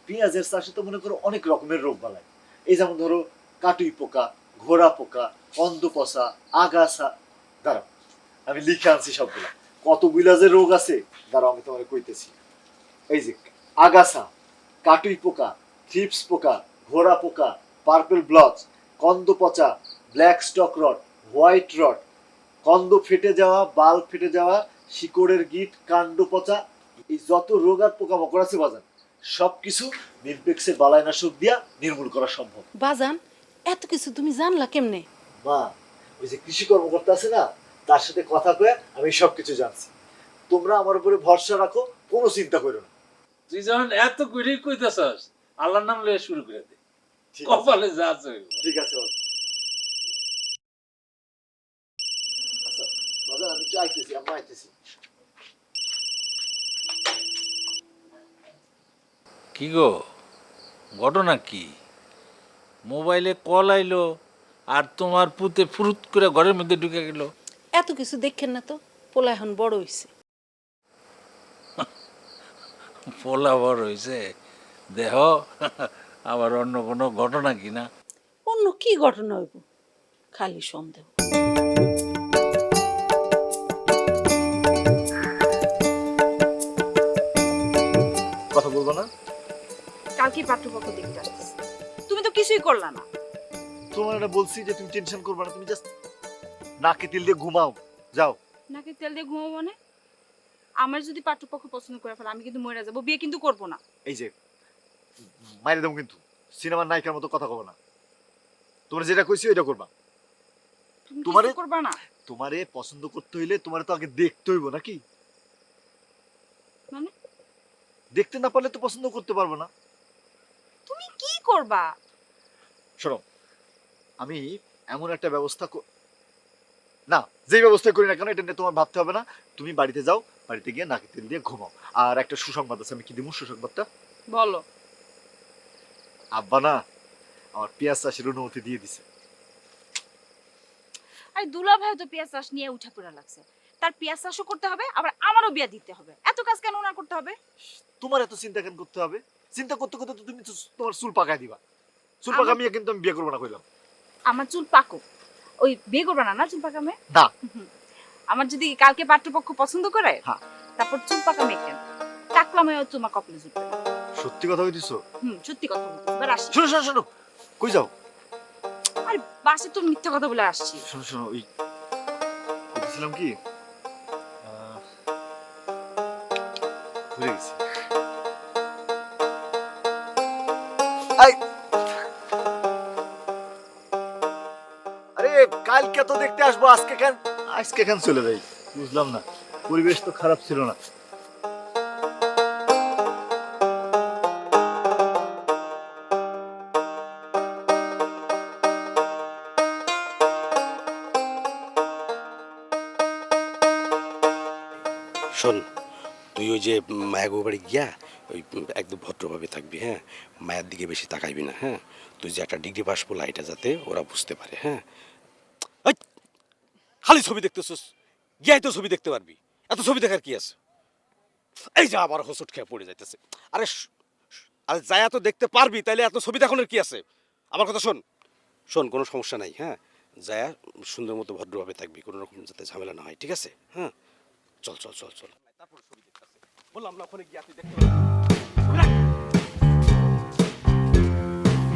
Speaker 4: পেঁয়াজের চাষে তো মনে করো অনেক রকমের রোগ বালাই, এই যেমন ধরো কাটুই পোকা, ঘোড়া পোকা, অন্ধপসা, আগাছা। দাঁড়াও আমি লিখে আনছি সবগুলা, কতগুলা যে রোগ আছে দাঁড়াও আমি তোমাকে কইতেছি। এই যে আগাছা, কাটুই পোকা, থ্রিপস পোকা, ঘোড়া পোকা, পার্পল ব্লচ, কন্দ পচা, ব্ল্যাক স্টক রট, হোয়াইট রট, কন্দ ফেটে যাওয়া, বাল ফেটে যাওয়া, শিকড়ের গিট, কাণ্ড পচা, এই যত রোগ আর পোকামাকড় আছে বাজান, সবকিছু মিমপেক্সের বালাইনাশক দিয়া নির্মূল করা সম্ভব।
Speaker 11: বাজান, এত কিছু তুমি জানলা কেমনে?
Speaker 4: মা, ওই যে কৃষি কর্মকর্তা আছে না, তার সাথে কথা কয়ে আমি সবকিছু জানছি। তোমরা আমার উপরে ভরসা রাখো, কোনো চিন্তা করো না।
Speaker 10: তুই যখন এত করে কইতেছস, আল্লাহর নাম লয়ে শুরু করে দে, কপালে যা আছে হইব।
Speaker 4: ঠিক আছে বাবা। আচ্ছা বাজান, আমি একটু আইতেছি, আমরা আইতেছি।
Speaker 10: কি গো, ঘটনা কি? মোবাইলে কল আইলো আর তোমার পুতে ফুরুত করে ঘরের মধ্যে ঢুকে গেল।
Speaker 11: এত কিছু দেখেন না তো, পোলা এখন বড় হইছে।
Speaker 10: পোলা বড় হয়েছে দেহ, আবার অন্য কোনো ঘটনা কি না?
Speaker 11: অন্য কি ঘটনা হইব? খালি সন্দেহ।
Speaker 4: কথা বলবো না?
Speaker 5: কালকে পাঠ্যপক্ষ দেখতে আসছিস, তুমি তো কিছুই করলা না।
Speaker 4: তোমার এটা বলছি যে তুমি টেনশন করবে না, তুমি জাস্ট নাকে তেল দিয়ে ঘুমাও, যাও।
Speaker 5: নাকি তেল দিয়ে ঘুমাবো মানে? আমার যদি পাঠ্যপক্ষ পছন্দ করে ফেলে আমি কিন্তু মরে যাবো, বিয়ে কিন্তু করবো না।
Speaker 4: এই যে মাইরে দাও, কিন্তু সিনেমার নায়িকার মতো কথা কব না। তোমরা যেটা কইছি ওইটা করবা।
Speaker 5: তুমি
Speaker 4: তোমারে
Speaker 5: কিছু করবা না?
Speaker 4: তোমারে পছন্দ করতে হইলে তোমারে তো আগে দেখতে হইব নাকি?
Speaker 5: মানে?
Speaker 4: দেখতে না পারলে তো পছন্দ করতে পারবো না।
Speaker 5: তুমি কি করবা?
Speaker 4: শোনো, আমি এমন একটা ব্যবস্থা না, যে ব্যবস্থা করি না কেন এটা নিয়ে তোমার ভাবতে হবে না। তুমি বাড়িতে যাও, বাড়িতে গিয়ে নাকে তেল দিয়ে ঘুমাও। আর একটা সুসংবাদ আছে, আমি কি দিব সুসংবাদটা?
Speaker 5: বলো।
Speaker 4: আব্বা না আমার পেঁয়াজ চাষের অনুমতি দিয়ে দিছে।
Speaker 5: আর দুলা ভাই তো পেঁয়াজ চাষ নিয়ে উঠা পড়া লাগছে, তার পেঁয়াজ চাষও করতে হবে, আবার আমারও বিয়া দিতে হবে। এত কাজ কেন না করতে হবে?
Speaker 4: তোমার এত চিন্তা কেন করতে হবে? চিন্তা করতে করতে তো তুমি তোমার চুল পাকায় দিবা। চুল পাকামিয়ে কিন্তু আমি বিয়ে করবো না কইলাম।
Speaker 5: আমার চুল পাকো, ওই বিয়ে করবা না? না চুল পাকামে
Speaker 4: না।
Speaker 5: আমার যদি কালকে পাত্রপক্ষ পছন্দ করে,
Speaker 4: হ্যাঁ,
Speaker 5: তারপর চুল পাকামে কেন টাকলামে তোমার কপালে জুটবে।
Speaker 4: সত্যি কথা কইতেছো?
Speaker 5: সত্যি কথা বলতেছি। এবার আসি।
Speaker 4: শোনো শোনো শোনো, কই যাও?
Speaker 5: আরে বাসে তো মিথ্যা কথা বলে আসছি।
Speaker 4: শোনো শোনো, ওই বলতেছিলাম কি, ভুলে গেছি। আরে কালকে তো দেখতে আসবো, আজকে কেন চলে যাই? বুঝলাম না, পরিবেশ তো খারাপ ছিল না।
Speaker 12: শোন, তুই ওই যে মায়া গো বাড়ি গিয়া ওই একদম ভদ্রভাবে থাকবি, হ্যাঁ? মায়ের দিকে বেশি তাকাইবি না, হ্যাঁ? তুই যে একটা ডিগ্রি পাস করলা এটা যাতে ওরা বুঝতে পারে, হ্যাঁ? খালি ছবি দেখতেছিস, গিয়াই তো ছবি দেখতে পারবি, এত ছবি দেখার কি আছে? এই যে আবার হোঁচট খেয়ে পড়ে যাইতেছে। আরে আরে যায়া তো দেখতে পারবি, তাইলে এত ছবি দেখানোর কি আছে? আমার কথা শোন, শোন, কোনো সমস্যা নাই, হ্যাঁ? যায়া সুন্দর মতো ভদ্রভাবে থাকবি, কোনো রকম যাতে ঝামেলা না হয়, ঠিক আছে? হ্যাঁ, চল চল চল চল। তারপর ছবি দেখতে আছে বললাম না, ওখানে গিয়ে তুই দেখতে পারবি।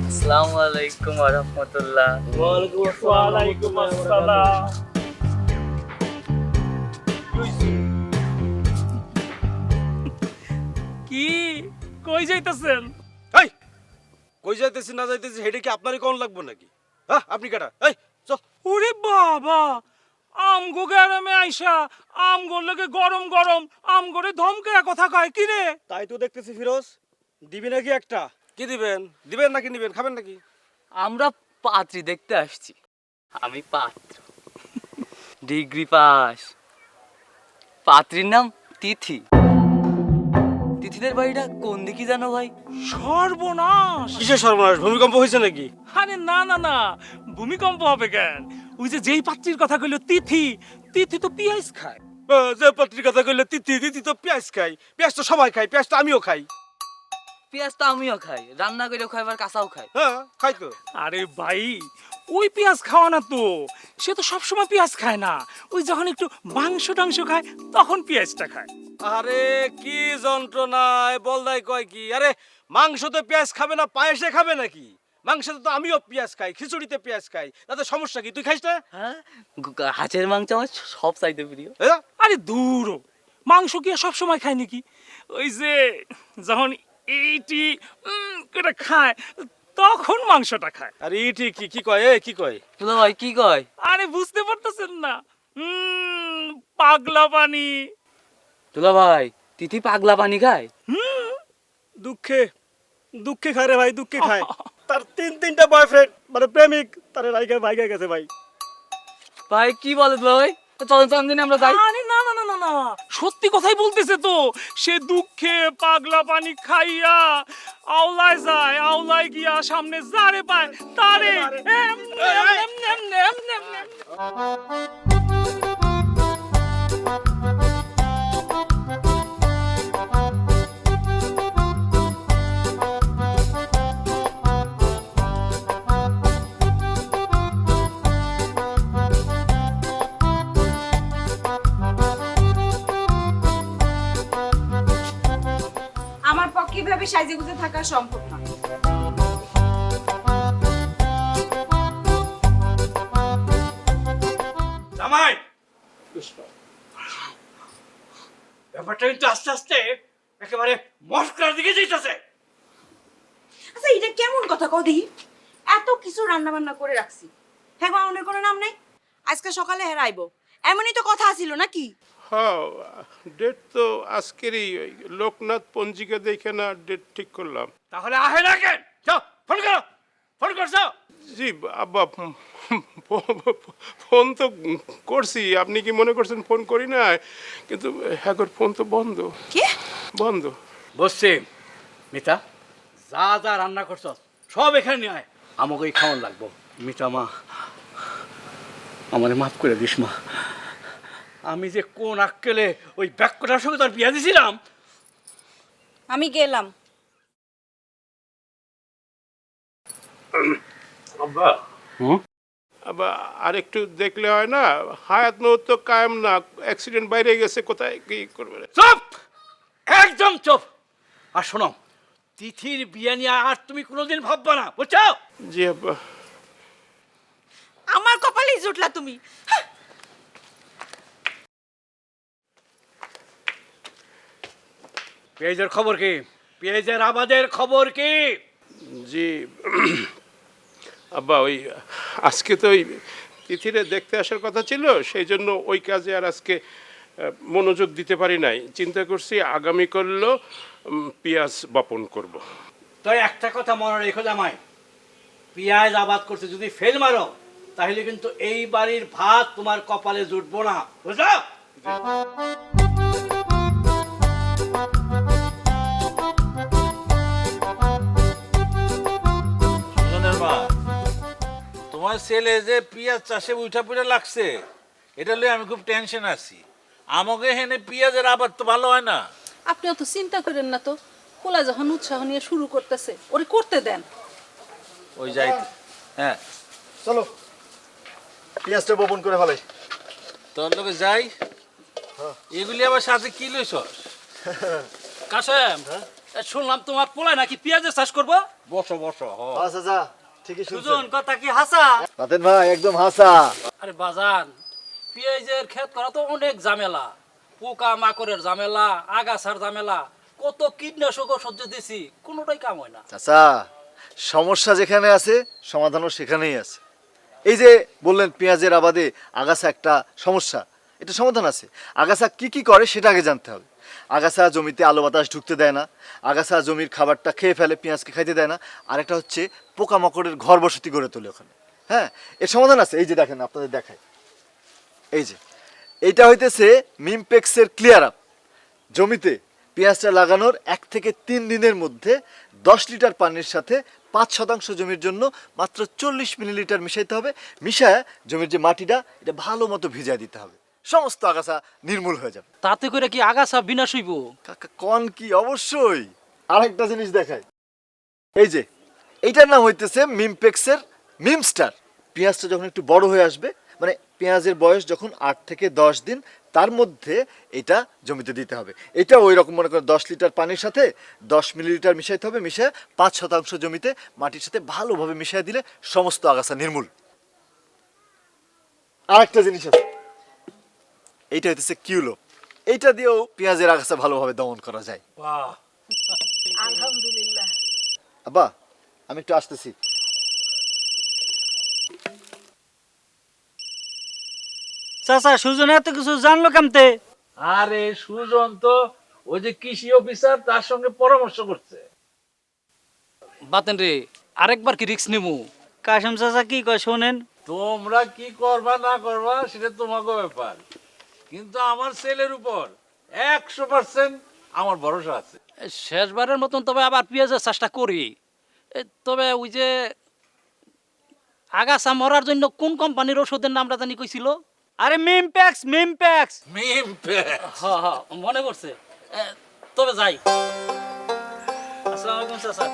Speaker 8: আসসালামু আলাইকুম ওয়া রাহমাতুল্লাহ।
Speaker 3: ওয়ালাইকুম আসসালাম। কি কই যাইতেছেন?
Speaker 12: এই কই যাইতেছি না যাইতেছি হেডে কি আপনারই কোন লাগবে নাকি? হ্যাঁ, আপনি কাটা, এই চল।
Speaker 3: ওরে বাবা, আমগো গ্রামে আইসা আমগো লগে গরম গরম আমগরে ধমকে কথা কয় কি রে?
Speaker 8: তাই তো দেখতেছি ফিরোজ, দিবি নাকি একটা?
Speaker 12: কি দিবেন? দিবেন নাকি নিবেন? খাবেন নাকি?
Speaker 8: আমরা পাত্রী দেখতে আসছি। আমি পাত্র, ডিগ্রি পাস। পাত্রীর নাম তিথি। তিথিদের বাড়িটা কোন দিকে জানো ভাই?
Speaker 3: সর্বনাশ!
Speaker 12: কিসের সর্বনাশ? ভূমিকম্প হয়েছে নাকি?
Speaker 3: আরে না না না, ভূমিকম্প হবে কেন? ওই যে যেই পাত্রীর কথা কইলো তিথি, তিথি তো পিয়াজ খায়।
Speaker 12: যে পাত্রীর কথা কইলে তিথি, তিথি তো পেঁয়াজ খাই। পেঁয়াজ তো সবাই খাই, পেঁয়াজ তো আমিও খাই।
Speaker 8: পেঁয়াজ তো আমিও খাই, রান্না করে খাই, আবার কাঁচাও খাই।
Speaker 12: হ্যাঁ, খাই তো।
Speaker 3: আরে ভাই, ওই পেঁয়াজ খাওয়া না তো, সে তো সবসময় পেঁয়াজ খায় না, ওই যখন একটু মাংস টাংস খায় তখন পেঁয়াজটা খায়।
Speaker 12: আরে কি যন্ত্রণায় বলদাই কয় কি? আরে মাংসতে পেঁয়াজ খাবে না, পায়েসে খাবে নাকি? মাংসতে তো আমিও পেঁয়াজ খাই, খিচুড়িতে পেঁয়াজ খাই, তাতে সমস্যা কি? তুই খাইস না?
Speaker 8: হ্যাঁ, হাঁসের মাংস আমার সব চাইতে প্রিয়।
Speaker 3: আরে দূর, মাংস কি আর সবসময় খায় নাকি? ওই যে যখন এইটি করে খায় তখন মাংসটা খায়।
Speaker 12: আরে ইটি কি কি কয়? কি কয়?
Speaker 8: তুলো ভাই কি কয়?
Speaker 3: আরে বুঝতে পারতেছেন না? পাগলা পানি।
Speaker 8: তুলো ভাই, তিথি পাগলা পানি খায়?
Speaker 9: দুঃখে দুঃখে খায় রে ভাই, দুঃখে খায়। তার তিনটা বয়ফ্রেন্ড, মানে প্রেমিক, তার রাইগা ভাইগা গেছে ভাই।
Speaker 8: ভাই কি বলে তুলো ভাই? চলো তো আমি আমরা যাই।
Speaker 3: আরে না না না না না, সত্যি কথাই বলতেছে তো। সে দুঃখে পাগলা পানি খাইয়া আওলায় যায়, আওলায় গিয়া সামনে যারে পায় তারে
Speaker 5: আমার পক্ষে ভাবে সাইজে গুজে থাকা সম্ভব না।
Speaker 2: জামাই, ব্যাপারটা কিন্তু আস্তে আস্তে একেবারে মস্করার দিকে যাইতেছে।
Speaker 6: আচ্ছা এটা কেমন কথা কও দেখি? এত কিছু রান্না বান্না করে রাখছি, হ্যাঁ আমার কোনো নাম নাই? আজকে সকালে হেরাইবো, এমনই তো কথা ছিল নাকি?
Speaker 1: হ্যাঁ, ডেট তো আজকেরই। ওই লোকনাথ পঞ্জিকা দেখে না ডেট ঠিক করলাম।
Speaker 2: তাহলে আহে না কেন? যাও ফোন করো, ফোন করছো?
Speaker 1: জি আব্বা, ফোন তো করছি। আপনি কি মনে করছেন ফোন করি না? কিন্তু হ্যাঁ, ফোন তো বন্ধ।
Speaker 6: কি
Speaker 1: বন্ধ?
Speaker 2: বসছি মিতা, যা যা রান্না করছ সব এখানে নিয়ে আয়, আমাকেই খাওয়ান লাগবো। মিতা মা, আমারে মাফ করে দিস মা। আমি যে কোন আক্কেলে ওই ব্যাকটার সঙ্গে তোর বিয়া দিছিলাম।
Speaker 5: আমি গেলাম।
Speaker 1: আব্বা, আব্বা আর একটু দেখলে হয় না? হায়াত মৌত তো কায়েম না, অ্যাক্সিডেন্ট বাইরে গেছে, কোথায় কি করবে?
Speaker 2: চুপ, একদম চুপ। আর শোনো, তিথির বিয়ে নিয়ে আর তুমি কোনোদিন ভাববা না, বুঝছো?
Speaker 1: জি আব্বা।
Speaker 6: আমার কপালেই জুটলা তুমি।
Speaker 2: পেঁয়াজের খবর কি? পেঁয়াজের আবাদের খবর কি?
Speaker 1: জি আব্বা, ওই আজকে তো ওই তিথিরে দেখতে আসার কথা ছিল, সেই জন্য ওই কাজে আর আজকে মনোযোগ দিতে পারি নাই। চিন্তা করছি আগামী করলেও পেঁয়াজ বপন করব।
Speaker 2: তাই একটা কথা মনে রেখো জামাই, পেঁয়াজ আবাদ করতে যদি ফেল মারো তাহলে কিন্তু এই বাড়ির ভাত তোমার কপালে জুটবো না, বুঝলো?
Speaker 10: তোমার ছেলে যে পেঁয়াজ চাষে উঠা পড়ে লাগছে, এটা লই আমি খুব টেনশন আছি। আমাকে হেনে পেঁয়াজের আবাদ তো ভালো হয় না।
Speaker 11: আপনি অত চিন্তা করেন না তো, পোলা যখন উৎসাহ নিয়ে শুরু করতেছে ওরে করতে দেন।
Speaker 10: ওই যাই তো। হ্যাঁ
Speaker 4: চলো পেঁয়াজটা বপন করে ফেলাই।
Speaker 10: তোর লোকে যাই। এগুলি আবার সাথে কি লইছস?
Speaker 2: কাসেম, শুনলাম তোমার পোলায় নাকি পেঁয়াজের চাষ করবো।
Speaker 10: বসো বসো।
Speaker 4: আচ্ছা যা, ঠিকই শুনছেন
Speaker 2: সুজন, কথা কি হাসা?
Speaker 4: রাতেন ভাই, একদম হাসা।
Speaker 2: আরে বাজান, পেঁয়াজের ক্ষেত করা তো অনেক ঝামেলা, পোকা মাকড়ের ঝামেলা, আগাছার ঝামেলা, কত কীটনাশক ওষুধ দিছি, কোনোটাই কাম হয় না।
Speaker 4: চাচা, সমস্যা যেখানে আছে সমাধানও সেখানেই আছে। এই যে বললেন পেঁয়াজের আবাদে আগাছা একটা সমস্যা, এটা সমাধান আছে। আগাছা কি কি করে সেটা আগে জানতে হবে। আগাছা জমিতে আলো বাতাস ঢুকতে দেয় না, আগাছা জমির খাবারটা খেয়ে ফেলে, পেঁয়াজকে খাইতে দেয় না। আরেকটা হচ্ছে পোকামাকড়ের ঘর বসতি গড়ে তোলে ওখানে। হ্যাঁ, এর সমাধান আছে। এই যে দেখেন, আপনাদের দেখায়, এই যে এইটা হইতেছে মিমপেক্সের ক্লিয়ার আপ। জমিতে পেঁয়াজটা লাগানোর 1 থেকে 3 দিনের মধ্যে 10 লিটার পানির সাথে 5% জমির জন্য মাত্র 40 মিলিলিটার মিশাইতে হবে। মিশায় জমির যে মাটিটা এটা ভালো মতো ভিজায় দিতে হবে, সমস্ত আগাছা নির্মূল হয়ে যাবে।
Speaker 2: তাতে করে কি আগাছা বিনাশ হইব?
Speaker 4: কাকা কন কি, অবশ্যই। আরেকটা জিনিস দেখাই, এই যে এইটার নাম হইতেছে মিমপেক্সের মিমস্টার। পেঁয়াজটা যখন একটু বড় হয়ে আসবে, মানে পেঁয়াজের বয়স যখন 8 থেকে 10 দিন, তার মধ্যে এটা জমিতে দিতে হবে। এটা ওই রকম মনে করেন 10 লিটার পানির সাথে 10 মিলিলিটার মিশাইতে হবে। মিশিয়ে 5% জমিতে মাটির সাথে ভালোভাবে মিশিয়ে দিলে সমস্ত আগাছা নির্মূল। আরেকটা জিনিস আছে, এইটা হইতেছে কিউলো। এইটা দিয়েও পেঁয়াজের আগাছা ভালোভাবে দমন করা যায়।
Speaker 2: বাহ,
Speaker 11: আলহামদুলিল্লাহ।
Speaker 4: আব্বা, আমি একটু আসতেছি।
Speaker 2: চাচা, সুজন এত কিছু জানলো কেমতে?
Speaker 10: আরে সুজন তো ওই যে কৃষি অফিসার, তার সঙ্গে পরামর্শ করছে।
Speaker 2: বাতেন রে, আরেকবার কি রিস্ক নিমু? কাসেম চাচা কি কয় শোনেন।
Speaker 10: তোমরা কি করবা না করবা সেটা তোমাকে ব্যাপার, কিন্তু আমার ছেলের উপর 100% আমার ভরসা আছে।
Speaker 2: শেষবারের মতন তবে আবার পেঁয়াজের চাষটা করি। তবে ওই যে আগাছা মরার জন্য কোন কোম্পানির ওষুধের নামটা জানি কইছিল? আরে মিমপ্যাক্স, মিমপ্যাক্স।
Speaker 10: মিমপ্যাক্স।
Speaker 2: হ্যাঁ হ্যাঁ, মনে পড়ছে। তবে যাই। আসসালামু আলাইকুম চাচা।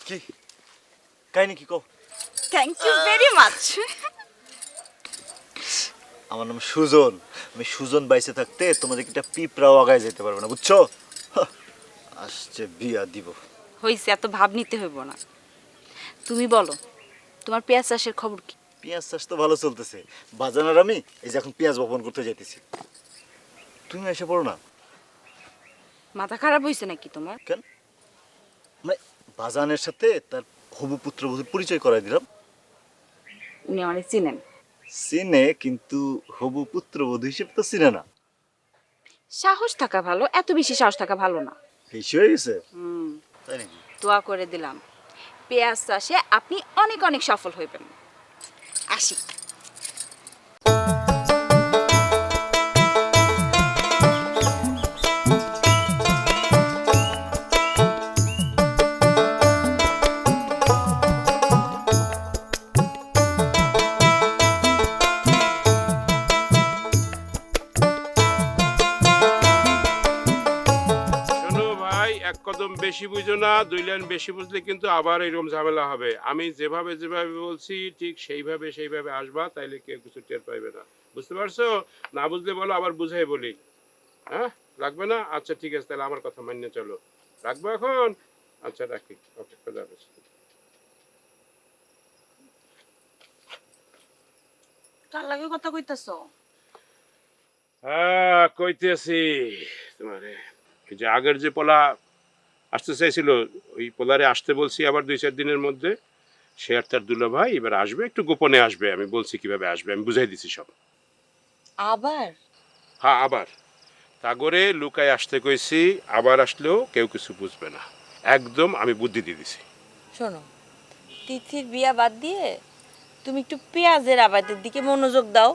Speaker 4: কি কাহিনী কি কও?
Speaker 6: Thank you very much.
Speaker 4: আমার নাম সুজন। আমি সুজন বাইসে থাকতে তোমাদের একটা পিঁপড়াও আগায় যেতে পারবে না, বুঝছো? আসছে বিয়া দিব।
Speaker 5: হইছে, এত ভাব নিতে হইব না। তুমি বলো, তোমার পেঁয়াজ চাষের খবর কি?
Speaker 4: পেঁয়াজ চাষ তো ভালো চলতেছে। বাজানার আমি এই যে এখন পেঁয়াজ বপন করতে যাইতেছি। তুমি এসে পড়ো না।
Speaker 5: মাথা খারাপ হইছে নাকি তোমার?
Speaker 4: কেন? মানে বাজানের সাথে তার হবু পুত্রবধূর পরিচয় করাই দিলাম।
Speaker 5: উনি অনেক চিনেন।
Speaker 4: চিনে, কিন্তু হবু পুত্রবধূ হিসেবে তো চিনে না।
Speaker 5: সাহস থাকা ভালো, এত বেশি সাহস থাকা ভালো না।
Speaker 4: বেশি হয়ে গেছে,
Speaker 5: হুম,
Speaker 4: তাই নাকি?
Speaker 5: দোয়া করে দিলাম, পেঁয়াজ চাষে আপনি অনেক অনেক সফল হইবেন। আসি।
Speaker 1: শোনো ভাই, এক কদম বেশি বুঝো না, 2 লাইন বেশি বুঝলে কিন্তু আবার এরকম ঝামেলা হবে। আমি যেভাবে যেভাবে বলছি ঠিক সেইভাবে সেইভাবে আসবা, তাইলে কেউ কিছু টের পাইবে না। বুঝতে পারছো? না বুঝলে বলো, আবার বুঝাই বলি। হ্যাঁ, লাগবে না? আচ্ছা ঠিক আছে, তাহলে আমার কথা মানিয়ে চলো। রাখবো এখন? আচ্ছা রাখি। ওকে, খোদা হাফেজ।
Speaker 5: কার লাগে কথা কইতাছো?
Speaker 1: হ্যাঁ, কইতেছি তোমারে। এই যে আগের যে পোলা আসতে চাইছিল, ওই পোলারে আসতে বলছি আবার 2-4 দিনের মধ্যে। সে আর তার দুলা ভাই এবার আসবে, একটু গোপনে আসবে। আমি বলছি কিভাবে আসবে, আমি বুঝাই দিছি সব।
Speaker 6: আবার
Speaker 1: হ্যাঁ, আবার তাগরে লুকায় আসতে কইছি। আবার আসলেও কেউ কিছু বুঝবে না, একদম আমি বুদ্ধি দিয়ে দিছি।
Speaker 6: শোনো, তিথির বিয়া বাদ দিয়ে তুমি একটু পেঁয়াজের আবাদের দিকে মনোযোগ দাও।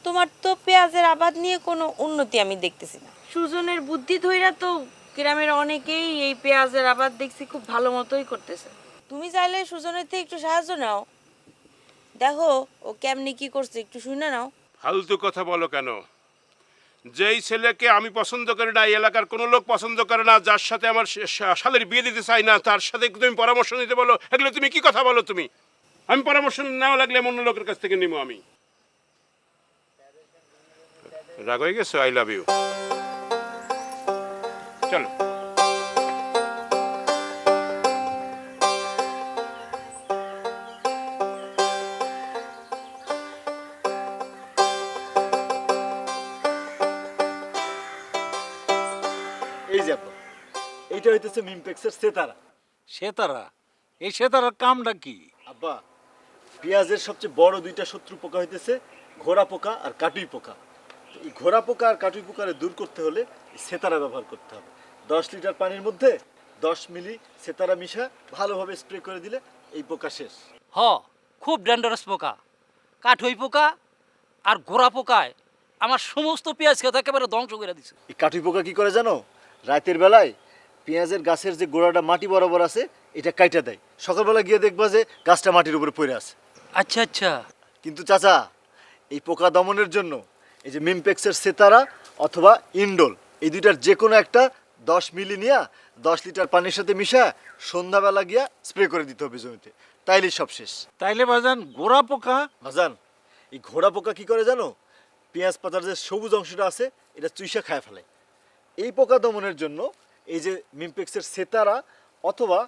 Speaker 6: তোমার তো পেঁয়াজের আবাদ নিয়ে কোনো উন্নতি আমি দেখতেছি না। সুজনের বুদ্ধি ধইরা তো গ্রামের অনেকেই এই পেঁয়াজের আবাদ দেখছি খুব ভালো মতোই করতেছে। তুমি চাইলে সুজনের থেকে একটু সাহায্য নাও, দেখো ও কেমনি কি করছে একটু শুনে নাও।
Speaker 1: ফালতু কথা বলো কেন? যেই ছেলেকে আমি পছন্দ করি না, এই এলাকার কোনো লোক পছন্দ করে না, যার সাথে আমার শালের বিয়ে দিতে চাই না, তার সাথে তুমি পরামর্শ নিতে বলো, এগুলো তুমি কি কথা বলো তুমি? আমি পরামর্শ নেওয়া লাগলে অন্য লোকের কাছ থেকে নিবো আমি? রাগ হয়ে গেছো? I love you. চলো।
Speaker 4: এই যে আপা, এইটা হইতেছে মিমপেক্সের সেতারা।
Speaker 10: সেতারা? এই সেতারার কামটা কি?
Speaker 4: আব্বা, পেঁয়াজের সবচেয়ে বড় দুইটা শত্রু পোকা হইতেছে ঘোড়া পোকা আর কাটুই পোকা। তো এই ঘোড়া পোকা আর কাটুই পোকারে দূর করতে হলে এই সেতারা ব্যবহার করতে হবে। 10 লিটার পানির মধ্যে 10 মিলি সেতারা মিশা ভালোভাবে স্প্রে করে দিলে এই পোকা শেষ।
Speaker 8: হ, খুব ডেঞ্জারাস পোকা। কাঠই পোকা আর গোড়া পোকায় আমার সমস্ত পেঁয়াজ খেতে একেবারে ধ্বংস করে দিছে।
Speaker 4: এই কাটুই পোকা কি করে জানো? রাতের বেলায় পেঁয়াজের গাছের যে গোড়াটা মাটি বরাবর আছে এটা কাইটা দেয়, সকালবেলা গিয়ে দেখবা যে গাছটা মাটির উপরে পড়ে আছে।
Speaker 8: আচ্ছা আচ্ছা।
Speaker 4: কিন্তু চাচা, এই পোকা দমনের জন্য এই যে মিমপেক্সের সেতারা অথবা ইন্ডোল, এই দুইটার যে কোনো একটা 10 মিলি নিয়ে 10 লিটার পানির সাথে মিশা সন্ধ্যাবেলা গিয়া স্প্রে করে দিতে হবে জমিতে, তাইলে সব শেষ।
Speaker 10: তাইলে বাজান গোড়া পোকা?
Speaker 4: বাজান, এই ঘোড়া পোকা কি করে জানো? পেঁয়াজ পাতার যে সবুজ অংশটা আছে এটা চুইসা খায় ফেলে। এই পোকা দমনের জন্য এই যে মিমপেক্সের সেতারা অথবা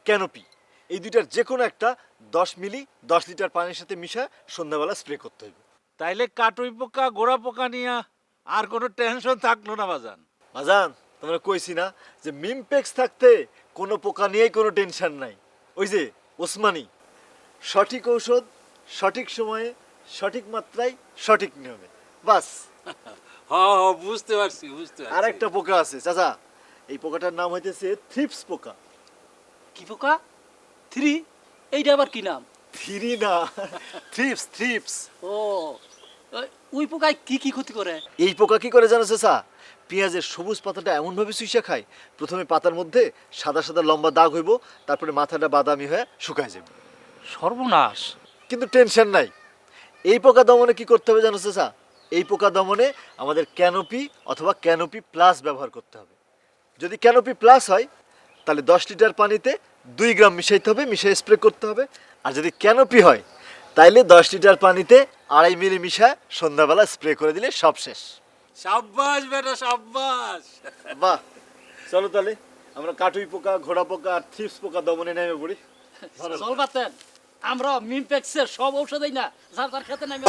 Speaker 4: ক্যানোপি, এই দুইটার যে কোনো একটা 10 মিলি 10 লিটার পানির সাথে মিশা সন্ধ্যাবেলা স্প্রে করতে হবে।
Speaker 10: তাইলে কাটুই পোকা গোড়া পোকা নিয়ে আর কোনো টেনশন থাকলো না বাজান।
Speaker 4: বাজান, তোমরা কইছি না যে মিমপেক্স থাকতে কোনো পোকা নিয়েই কোনো টেনশন নাই। ওই যে ওসমানি, সঠিক ঔষধ সঠিক সময়ে সঠিক মাত্রায় সঠিক নিয়মে, বাস।
Speaker 10: হ্যাঁ, বুঝতে পারছি।
Speaker 4: আর একটা পোকা আছে চাচা, এই পোকাটার নাম হইতেছে থ্রিপস পোকা।
Speaker 8: কি পোকা? 3? এইটা আবার কি নাম?
Speaker 4: থ্রি না, থ্রিপস থ্রিপস।
Speaker 8: ও, ওই পোকায় কি কি ক্ষতি করে?
Speaker 4: এই পোকা কি করে জানো চাচা? পেঁয়াজের সবুজ পাতাটা এমনভাবে চুইসা খায়, প্রথমে পাতার মধ্যে সাদা সাদা লম্বা দাগ হইব, তারপরে মাথাটা বাদামি হয়ে শুকায় যাবে।
Speaker 8: সর্বনাশ।
Speaker 4: কিন্তু টেনশন নাই, এই পোকা দমনে কি করতে হবে জানো চাচা? এই পোকা দমনে আমাদের ক্যানোপি অথবা ক্যানোপি প্লাস ব্যবহার করতে হবে। যদি ক্যানোপি প্লাস হয় তাহলে 10 লিটার পানিতে 2 গ্রাম মিশাইতে হবে, মিশিয়ে স্প্রে করতে হবে। আর যদি ক্যানোপি হয় তাইলে 10 লিটার পানিতে 2.5 মিলি মিশা সন্ধ্যাবেলা স্প্রে করে দিলে সব শেষ।
Speaker 10: সাব্বাস বেটা, সাব্বাস।
Speaker 4: বাহ, চলো তাহলে আমরা কাটুই পোকা, ঘোড়া পোকা আর থ্রিপস পোকা দমনে নেমে পড়ি।
Speaker 8: চল বাতেন, আমরা মিমপেক্সের সব ঔষধই না যার তার খেতে নামে।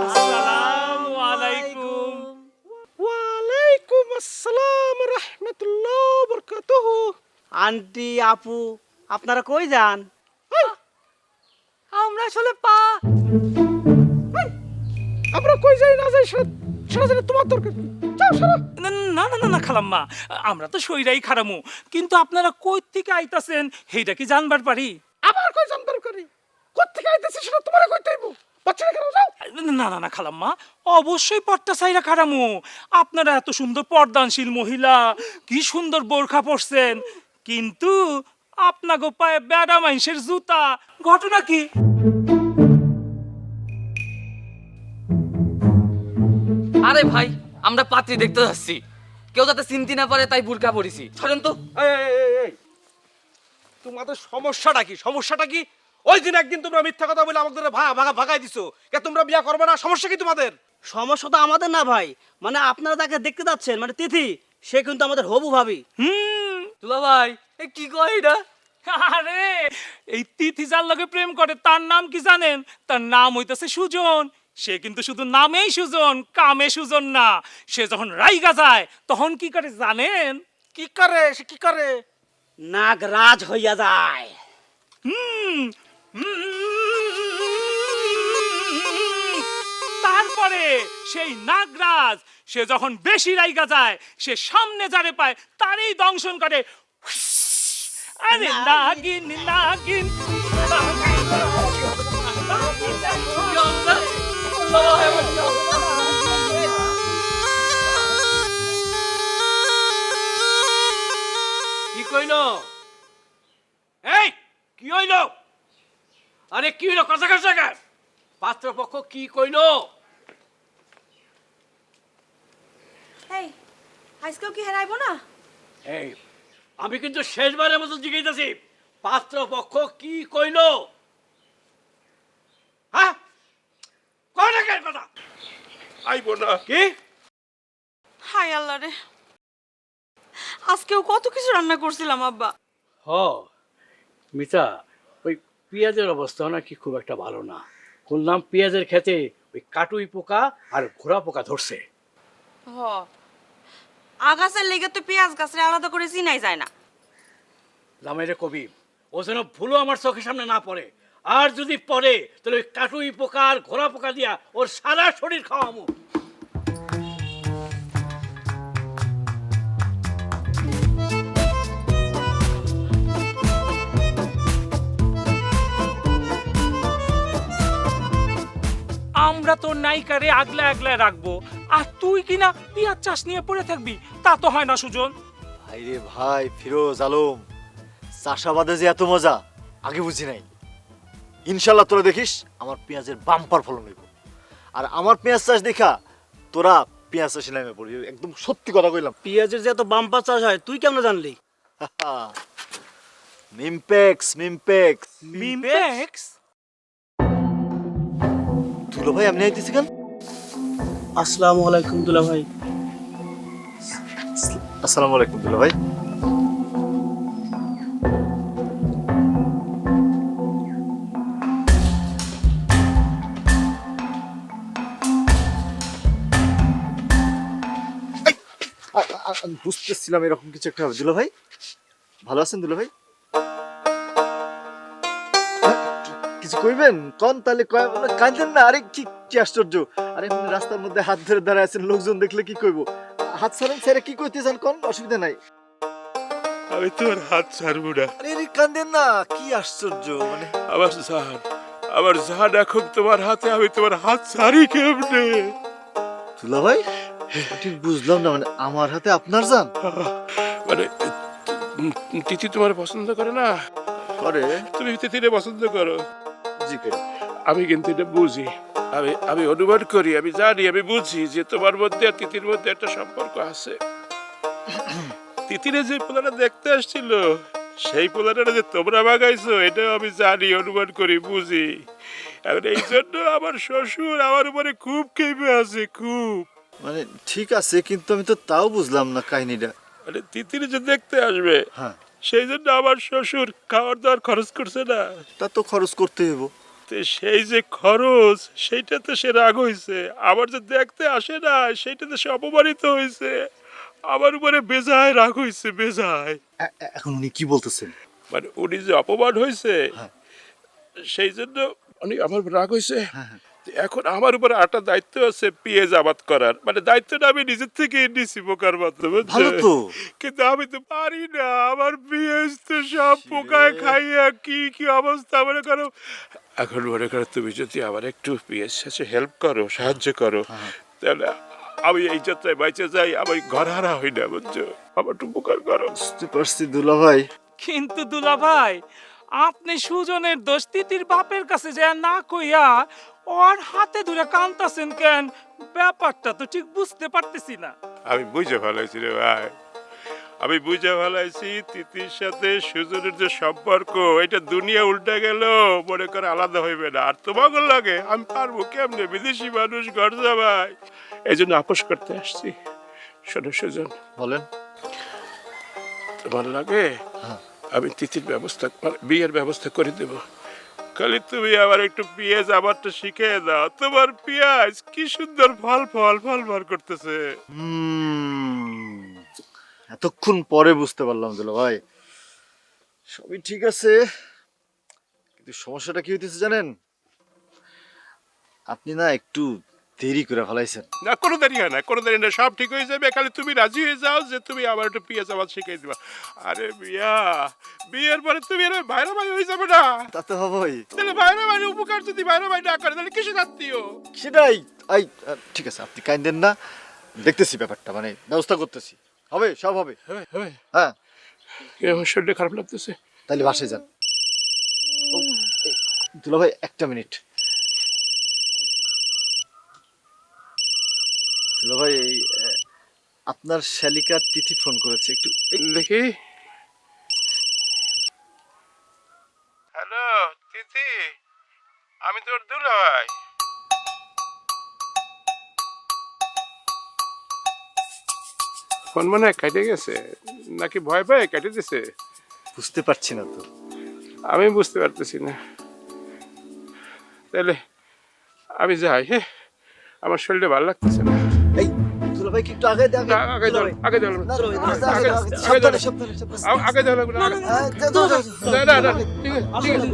Speaker 3: আসসালামু আলাইকুম।
Speaker 7: ওয়ালাইকুম আসসালাম রাহমাতুল্লাহ বরকাতুহু। আন্টি, আপু, আপনারা কই যান?
Speaker 3: আমরা আসলে
Speaker 7: আমরা কই যাই না যাই সেটা তোমার দরকার কি? যাও সারা।
Speaker 3: না না না না খালাম্মা, আমরা তো সইরাই খারামু, কিন্তু আপনারা কই থেকে আইতাছেন সেইটা কি জানবার পারি?
Speaker 7: আবার কই যান দরকারি? কোত্থেকে আইতেছে সেটা তোমারে কইতে হইব। বাচ্চারা কেন যাও?
Speaker 3: না না না খালাম্মা, অবশ্যই পর্দা চাইরা খারামু। আপনারা এত সুন্দর পর্দানশীল মহিলা, কি সুন্দর বোরখা পরছেন, কিন্তু আপনাগো পায়ে বেড়া মাইনষের জুতা। ঘটনা কি?
Speaker 13: আরে ভাই, আমরা পাত্রী দেখতে যাচ্ছি, কেউ যাতে চিনতে না পারে তাই বুরকা পড়েছি। সরেন তো।
Speaker 12: তোমাদের সমস্যাটা কি? সমস্যাটা কি? ওই দিন একদিন তোমরা মিথ্যা কথা বলে আমাদের ভাগাই দিছো। কে তোমরা বিয়া করবে না? সমস্যা কি তোমাদের?
Speaker 7: সমস্যা তো আমাদের না ভাই, মানে আপনারা তাকে দেখতে যাচ্ছেন, মানে তিথি, সে কিন্তু আমাদের হবু ভাবি।
Speaker 13: দুলা ভাই, এ কি কয় এটা?
Speaker 3: আরে এই তিথি যার লগে প্রেম করে তার নাম কি জানেন? তার নাম হইতেছে সুজন। সে কিন্তু শুধু নামেই সুজন, কামে সুজন না। সে যখন রাইগা যায় তখন কি করে জানেন?
Speaker 10: কি করে সে কি করে?
Speaker 2: নাগরাজ হইয়া যায়।
Speaker 3: হুম, তারপরে সেই নাগরাজ সে যখন বেশি রাইগা যায় সে সামনে যারে পায় তারই দংশন করে। আরে নাগিন নাগিন
Speaker 2: কি কইলো? এই কি হইলো? আরে কি হইলো? কথা কাছে পাত্রপক্ষ কি কইলো?
Speaker 6: এই আজকেও কি হেরাইবো না?
Speaker 2: এই আমি কিন্তু শেষবারের মতো জিজ্ঞাসি, পাত্রপক্ষ কি কইলো? হ্যাঁ কয় না কেন কথা?
Speaker 1: আইবো না।
Speaker 2: কি?
Speaker 6: হাই আল্লাহ রে, আজকেও কত কিছু রান্না করছিলাম আব্বা।
Speaker 2: হ মিতা, ওই পেঁয়াজের অবস্থা নাকি খুব একটা ভালো না। শুনলাম পেঁয়াজের খেতে ওই কাটুই পোকা আর ঘোড়া পোকা ধরছে।
Speaker 6: হ, আগাছের লেগে তো পেঁয়াজ গাছের আলাদা করে চিনাই যায় না।
Speaker 2: জামাইরে কবি ও যেন ভুলো আমার চোখের সামনে না পড়ে, আর যদি পড়ে তাহলে ওই কাটুই পোকা আর ঘোড়া পোকা দিয়া ওর সারা শরীর খাওয়ামু।
Speaker 3: আমরা তোর নায়িকারে আগলা আগলা রাখবো আর তুই কিনা পিয়াজ চাষ নিয়ে পড়ে থাকবি, তা তো হয় না সুজন।
Speaker 4: ভাই রে ভাই, ফিরোজ আলম, চাষাবাদে যে এত মজা আগে বুঝি নাই। ইনশাল্লাহ তোরা দেখিস আমার পেঁয়াজের বাম্পার ফলন হইব। আর আমার পেঁয়াজ চাষ দেখা তোরা পেঁয়াজ চাষে নামে পড়বি, একদম সত্যি কথা কইলাম।
Speaker 9: পেঁয়াজের যে এত বাম্পার চাষ হয় তুই কেমন জানলি?
Speaker 4: মিমপেক্স মিমপেক্স
Speaker 3: মিমপেক্স?
Speaker 4: দুলো ভাই আপনি আইতেছি কেন?
Speaker 9: আসসালামু আলাইকুম দুলা ভাই।
Speaker 4: আসসালামু আলাইকুম দুলো ভাই। আমি বুঝতেছিলাম এরকম কিছু একটা হবে। দুলো ভাই ভালো আছেন? দুলো ভাই কিছু কইবেন কোন? তাহলে কাঁদেন না। আরে কি কি আশ্চর্য! আরে আপনি রাস্তার মধ্যে হাত ধরে দাঁড়ায় আছেন, লোকজন দেখলে কি কইব? হাত ছাড়েন, ছেড়ে কি কইতে চান কোন? অসুবিধা নাই।
Speaker 1: আমি তোর হাত ছাড়বো না।
Speaker 4: আরে কাঁদেন না, কি আশ্চর্য! মানে
Speaker 1: আমার জান এখন তোমার হাতে, আমি তোমার হাত ছাড়ি কেমনে?
Speaker 4: দুলা ভাই ঠিক বুঝলাম না, মানে আমার হাতে আপনার জান?
Speaker 1: মানে তিথি তোমার পছন্দ করে না?
Speaker 4: করে।
Speaker 1: তুমি তিথিরে পছন্দ করো।
Speaker 4: জি করে।
Speaker 1: আমি কিন্তু এটা বুঝি, আমি অনুমান করি, আমি জানি, আমি বুঝি যে তোমার মধ্যে আর তিথির মধ্যে একটা সম্পর্ক আছে। তিথিরে যে পোলাটা দেখতে আসছিল সেই পোলাটা যে তোমরা বাগাইছো এটাও আমি জানি, অনুমান করি, বুঝি। এখন এই জন্য আমার শ্বশুর আমার উপরে খুব খেপে আছে, খুব।
Speaker 4: মানে ঠিক আছে, কিন্তু আমি তো তাও বুঝলাম না কাহিনীটা।
Speaker 1: মানে তিথিরে যে দেখতে আসবে,
Speaker 4: হ্যাঁ,
Speaker 1: সেই জন্য আমার শ্বশুর খাওয়ার দাওয়ার খরচ করছে না।
Speaker 4: তা তো খরচ করতে হইব।
Speaker 1: সেই যে খরচ সেইটাতে সে রাগ হয়েছে, আবার যে দেখতে আসে না সেইটাতে সে অপমানিত হয়েছে, আমার উপরে বেজায় রাগ হয়েছে, বেজায়।
Speaker 4: এখন উনি কি বলতেছেন?
Speaker 1: মানে উনি যে অপমান হয়েছে
Speaker 4: হ্যাঁ।
Speaker 1: সেই জন্য উনি আমার উপর রাগ হয়েছে। এখন আমার উপরে একটা দায়িত্ব আছে পেঁয়াজ আবাদ করার, মানে দায়িত্বটা আমি নিজের থেকে নিছি পোকার মাধ্যমে।
Speaker 4: ভালো তো।
Speaker 1: কিন্তু আমি তো পারি না, আমার পেঁয়াজ তো সব পোকায় খাইয়া কি কি অবস্থা মনে করো। এখন মনে করো তুমি যদি আমার একটু পেঁয়াজ চাষে হেল্প করো, সাহায্য করো, তাহলে আমি এই যাত্রায় বাইচে যাই, আমি ঘর হারা হই না, বুঝছো? আমার একটু উপকার করো।
Speaker 4: বুঝতে পারছি দুলা ভাই।
Speaker 3: কিন্তু দুলা ভাই, আপনি সুজনের দোষ তিতির বাপের কাছে যায় না কইয়া ওর হাতে ধরে কাঁদতাছেন কেন? ব্যাপারটা তো ঠিক বুঝতে পারতেছি না।
Speaker 1: আমি বুঝে ফেলাইছি রে ভাই, আমি বুঝে ফেলাইছি তিতির সাথে সুজনের যে সম্পর্ক এটা দুনিয়া উল্টা গেল মনে করে আলাদা হইবে না। আর তোমাকে লাগে আমি পারবো কেমনে? বিদেশি মানুষ, ঘর জামাই, এই জন্য আপোষ করতে আসছি। শোনো সুজন,
Speaker 4: বলেন।
Speaker 1: তোমার লাগে আমি তিথির ব্যবস্থা বিয়ের ব্যবস্থা করে দেব। খালি তুমি আবার একটু পেঁয়াজ আমারটা শিখিয়ে দাও। তোমার পেঁয়াজ কি সুন্দর ফল ফল ফল ফল করতেছে।
Speaker 4: এতক্ষণ পরে বুঝতে পারলাম দুলা ভাই, সবই ঠিক আছে, কিন্তু সমস্যাটা কি হইতেছে জানেন? আপনি না একটু দেরি করে ফেলাইছেন।
Speaker 1: না, কোনো দেরি হয় না, কোনো দেরি না, সব ঠিক হয়ে যাবে। খালি তুমি রাজি হয়ে যাও যে তুমি আবার একটু পেঁয়াজ আবার শিখিয়ে দিবা। আরে বিয়া, বিয়ের পরে তুমি এর ভাইরা ভাই হয়ে যাবে না?
Speaker 4: তা তো হবই।
Speaker 1: তাহলে ভাইরা ভাই উপকার যদি ভাইরা ভাই না করে তাহলে কিসের আত্মীয়?
Speaker 4: সেটাই। ঠিক আছে, আপনি কাইন্দেন না, দেখতেছি ব্যাপারটা, মানে ব্যবস্থা করতেছি, হবে, সব হবে। হ্যাঁ,
Speaker 1: আমার শরীরটা খারাপ লাগতেছে।
Speaker 4: তাহলে বাসায় যান। দুলা ভাই একটা মিনিট। দুলা ভাই, আপনার শালিকা তিথি ফোন করেছে, একটু
Speaker 1: দেখি। হ্যালো তিথি, আমি তোর দুলা ভাই। ফোন মনে হয় কেটে গেছে, নাকি ভয় পায় কেটে দিছে?
Speaker 4: বুঝতে পারছি না তো।
Speaker 1: আমি বুঝতে পারতেছি না। তাহলে আমি যাই। হ্যাঁ, আমার শরীরটা ভালো লাগতেছে না।
Speaker 4: এই দুলা ভাই কি একটু আগে দেন,
Speaker 1: আগে যাও, আগে যাও, আগে যাও লাগবে না। না না, ঠিক আছে, ঠিক আছে।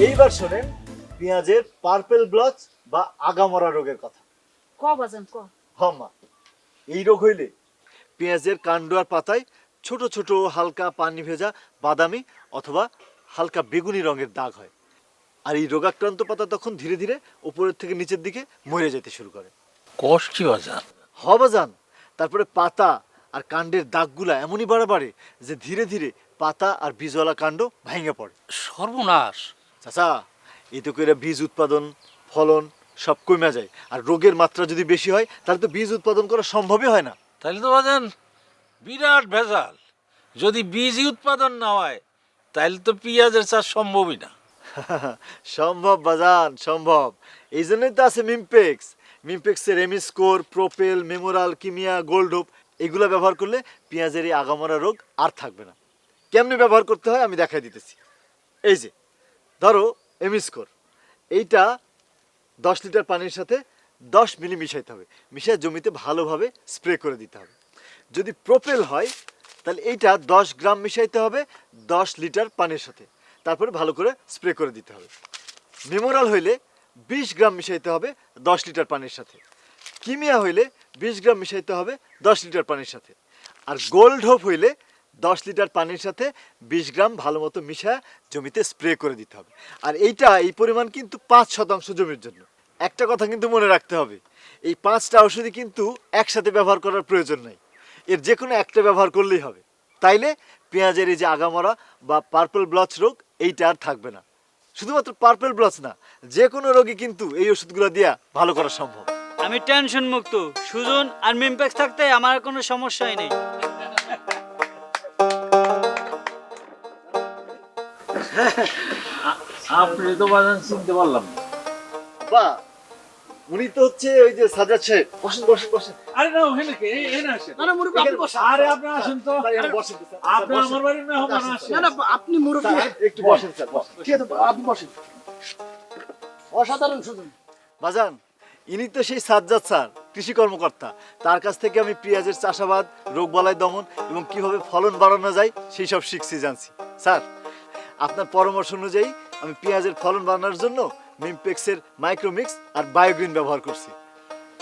Speaker 4: এইবার শোনেন পেঁয়াজের পার্পেল ব্লচ বা আগামরা রোগের কথা।
Speaker 5: ক বাজান ক।
Speaker 4: মা, এই রোগ হইলে পেঁয়াজের কাণ্ড আর পাতায় ছোট ছোট হালকা পানি ভেজা বাদামি অথবা হালকা বেগুনি রঙের দাগ হয়। আর এই রোগাক্রান্ত পাতা তখন ধীরে ধীরে উপরের থেকে নিচের দিকে মরে যেতে শুরু করে।
Speaker 10: কষ্ট বাজান।
Speaker 4: বাজান, তারপরে পাতা আর কাণ্ডের দাগগুলা এমনই বাড়ে যে ধীরে ধীরে পাতা আর বীজওয়ালা কাণ্ড ভেঙে পড়ে।
Speaker 8: সর্বনাশ।
Speaker 4: চাচা, এতে করে বীজ উৎপাদন, ফলন সব কমে যায়। আর রোগের মাত্রা যদি বেশি হয় তাহলে তো বীজ উৎপাদন করা সম্ভবই হয় না।
Speaker 10: তাহলে তো বাজান বিরাট ভেজাল। যদি বীজই উৎপাদন না হয় তাহলে তো পেঁয়াজের চাষ সম্ভবই না।
Speaker 4: সম্ভব বাজান, সম্ভব। এই জন্যই তো আছে মিমপেক্স। মিমপেক্সের এমিস্কোর, প্রোপেল, মেমোরাল, কিমিয়া, গোল্ড হোপ এগুলো ব্যবহার করলে পেঁয়াজের এই আগামরা রোগ আর থাকবে না। কেমনে ব্যবহার করতে হয় আমি দেখাই দিতেছি। এই যে ধরো এমিস্কোর, এইটা 10 লিটার পানির সাথে 10 মিলি মিশাইতে হবে, মিশিয়ে জমিতে ভালোভাবে স্প্রে করে দিতে হবে। যদি প্রোপেল হয় তাহলে এইটা 10 গ্রাম মিশাইতে হবে 10 লিটার পানির সাথে, তারপরে ভালো করে স্প্রে করে দিতে হবে। মেমোরাল হইলে 20 গ্রাম মিশাইতে হবে 10 লিটার পানির সাথে। কিমিয়া হইলে 20 গ্রাম মিশাইতে হবে 10 লিটার পানির সাথে। আর গোল্ড হোপ হইলে 10 লিটার পানির সাথে 20 গ্রাম ভালো মতো মিশা জমিতে স্প্রে করে দিতে হবে। আর এই পরিমাণ কিন্তু 5% জমির জন্য। একটা কথা কিন্তু মনে রাখতে হবে, এই 5টা ঔষধি কিন্তু একসাথে ব্যবহার করার প্রয়োজন নাই, এর যে কোনো একটা ব্যবহার করলেই হবে। তাইলে পেঁয়াজের এই যে আগামরা বা পার্পল ব্লচ রোগ এইটা আর থাকবে না। শুধুমাত্র পার্পল ব্লচ না, যে কোনো রোগী কিন্তু এই ওষুধগুলো দিয়া ভালো করা সম্ভব।
Speaker 14: আমি টেনশন মুক্ত। সুজন আর মিমপ্যাক্স থাকতে আমার কোনো সমস্যাই নেই।
Speaker 10: আপনি তো বাজান চিনতে পারলাম না।
Speaker 4: বা উনি তো হচ্ছে ওই যে সাজাদ সাহেব। বসেন বসেন বসেন।
Speaker 10: আরে না, ওখানে কে? এখানে আসেন।
Speaker 9: না না মুরব্বি, আপনি বসেন।
Speaker 10: আরে আপনি আসেন তো।
Speaker 4: বসেন তো স্যার।
Speaker 10: আপনি আমার বাড়ির মেহমান আসেন।
Speaker 9: না না, আপনি মুরব্বি,
Speaker 4: একটু বসেন স্যার, বসেন।
Speaker 9: ঠিক আছে আপনি বসেন। অসাধারণ সুজন।
Speaker 4: বাজান, ইনি তো সেই সাজ্জাদ স্যার, কৃষি কর্মকর্তা। তার কাছ থেকে আমি পেঁয়াজের চাষাবাদ, রোগবালাই দমন এবং কিভাবে ফলন বাড়ানো যায় সেই সব শিখছি, জানছি। স্যার, আপনার পরামর্শ অনুযায়ী আমি পেঁয়াজের ফলন বাড়ানোর জন্য মিমপেক্সের মাইক্রোমিক্স আর বায়োগ্রিন ব্যবহার করছি।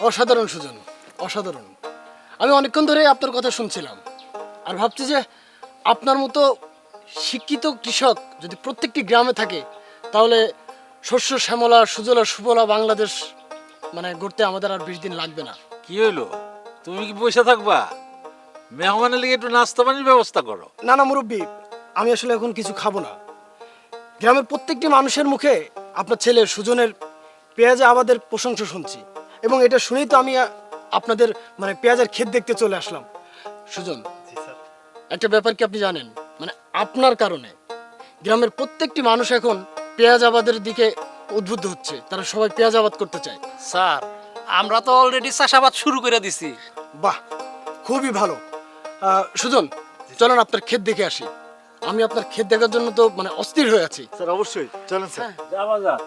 Speaker 9: অসাধারণ সুজন, অসাধারণ। আমি অনেকক্ষণ ধরে আপনার কথা শুনছিলাম আর ভাবছি যে আপনার মতো শিক্ষিত কৃষক যদি প্রত্যেকটি গ্রামে থাকে তাহলে শস্য শ্যামলা সুজলা সুফলা বাংলাদেশ মানে গড়তে আমাদের আর 20 দিন লাগবে না।
Speaker 10: কি হইলো, তুমি কি পয়সা থাকবা? মেহমানের লিগে একটু নাস্তা পানির ব্যবস্থা করো।
Speaker 9: না না মুরব্বি, আমি আসলে এখন কিছু খাবো না। গ্রামের প্রত্যেকটি মানুষের মুখে আপনার ছেলে সুজনের পেঁয়াজে আমাদের প্রশংসা শুনছি এবং এটা শুনেই তো আমি আপনাদের মানে পেঁয়াজের ক্ষেত দেখতে চলে আসলাম। সুজন, একটা ব্যাপার কি আপনি জানেন, মানে আপনার কারণে গ্রামের প্রত্যেকটি মানুষ এখন পেঁয়াজ আবাদের দিকে উদ্বুদ্ধ হচ্ছে, তারা সবাই পেঁয়াজ আবাদ করতে চায়।
Speaker 8: স্যার, আমরা তো অলরেডি চাষাবাদ শুরু করে দিছি।
Speaker 9: বাহ, খুবই ভালো। সুজন, চলেন আপনার ক্ষেত দেখে আসি। আমি আপনার ক্ষেত দেখার জন্য তো মানে অস্থির হয়ে আছি।
Speaker 4: স্যার অবশ্যই চলেন স্যার।
Speaker 10: যাওয়া যাক,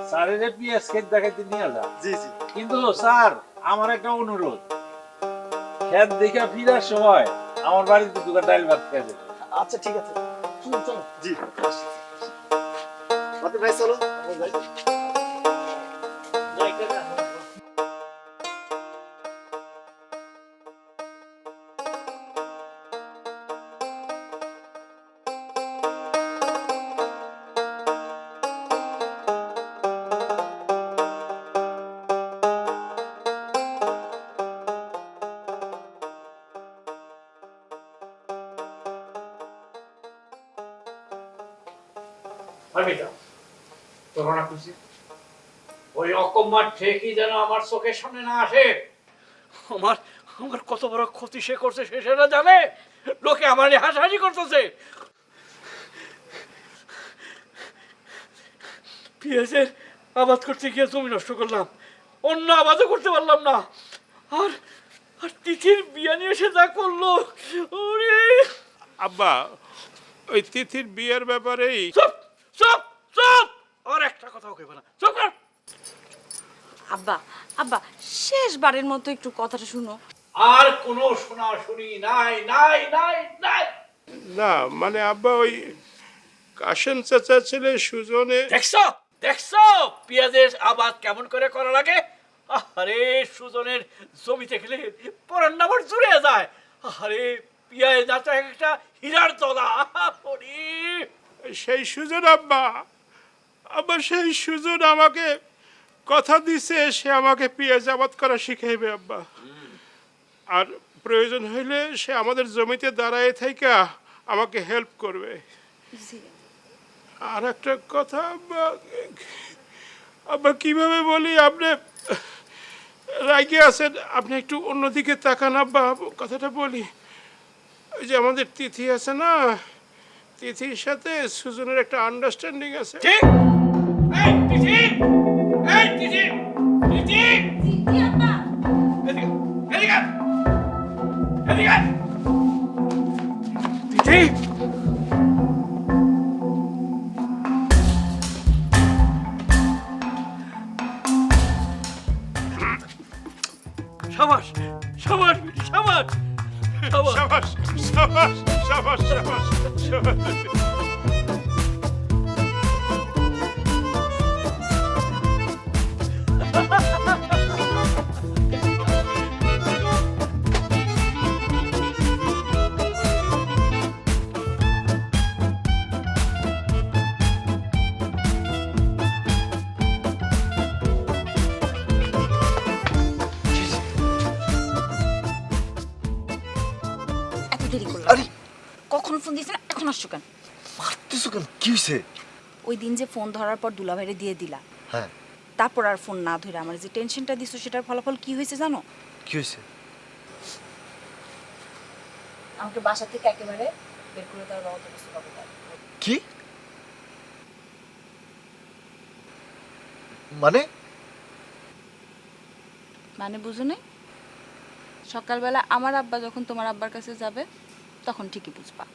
Speaker 10: স্যারের পেঁয়াজ ক্ষেত দেখাইতে নিয়ে যা।
Speaker 4: জি জি।
Speaker 10: কিন্তু স্যার আমার একটা অনুরোধ, ক্ষেত দেখে ফিরার সময় আমার বাড়িতে দুটো ডাল ভাত খেয়ে যাবে।
Speaker 9: আচ্ছা ঠিক আছে, চলো চলো।
Speaker 4: জি বাতি ভাই চলো আমরা যাই।
Speaker 2: পারমিতা, তোর না খুশি? ওই অকম্মার ঠিকই যেন আমার চোখের সামনে না আসে। আমার আমার কত বড় ক্ষতি সে করছে সে সেটা জানে। লোকে আমার নিয়ে হাসাহাসি করতেছে। পেঁয়াজের আবাদ করতে গিয়ে জমি নষ্ট করলাম, অন্য আবাদও করতে পারলাম না। আর আর তিথির বিয়ে নিয়ে সে যা করলো, ওরে!
Speaker 1: আব্বা ওই তিথির বিয়ের ব্যাপারেই
Speaker 2: চুপ চুপ চুপ! আর একটা কথাও কইবে না, চুপ কর।
Speaker 6: আব্বা আব্বা শেষবারের মতো একটু কথাটা শুনো।
Speaker 2: আর কোনো শোনা শুনি নাই নাই নাই নাই।
Speaker 1: না মানে আব্বা ওই কাশেম চাচার ছেলে সুজনে।
Speaker 2: দেখছো দেখছো পেঁয়াজের আবাদ কেমন করে করা লাগে? আরে সুজনের জমিতে গেলে পরার নামর জুড়ে যায়। আরে পেঁয়াজ যাচ্ছে একটা হীরার তলা।
Speaker 1: সেই সুজন আব্বা, আব্বা সেই সুজন আমাকে কথা দিছে সে আমাকে পেঁয়াজ আবাদ করা শিখাইবে আব্বা। আর প্রয়োজন হইলে সে আমাদের জমিতে দাঁড়ায় থাইকা আমাকে হেল্প করবে। আর একটা কথা আব্বা, আব্বা কিভাবে বলি, আপনি রাগে আছেন, আপনি একটু অন্যদিকে তাকান আব্বা। কথাটা বলি, ওই যে আমাদের তিথি আছে না, তিথির সাথে সুজনের একটা আন্ডারস্ট্যান্ডিং আছে।
Speaker 2: ঠিক? এই তিথি, এই তিথি, তিথি! এদিকে, এদিকে, এদিকে! তিথি! সাবাস সাবাস বেটি, সাবাস সাবাস।
Speaker 1: সাবাস সাবাস সাবাস সাবাস সাবাস।
Speaker 5: এত দেরি করলাম।
Speaker 4: আরে
Speaker 5: কখন ফোন দিয়েছেন, এখন আসছো কেন?
Speaker 4: মারতেছো কেন? কি হয়েছে?
Speaker 5: ওই দিন যে ফোন ধরার পর দুলাভাইরে দিয়ে দিলা,
Speaker 4: হ্যাঁ
Speaker 5: তারপর আর ফোন না ধরে আমার যে টেনশনটা দিছো সেটার ফলাফল কি হয়েছে জানো?
Speaker 4: কি হয়েছে?
Speaker 5: আমাকে বাসা থেকে একেবারে বের করে দেওয়ার ব্যবস্থা করতে হবে।
Speaker 4: কি মানে?
Speaker 5: মানে বুঝো নাই? সকালবেলা আমার আব্বা যখন তোমার আব্বার কাছে যাবে তখন ঠিকই বুঝবা।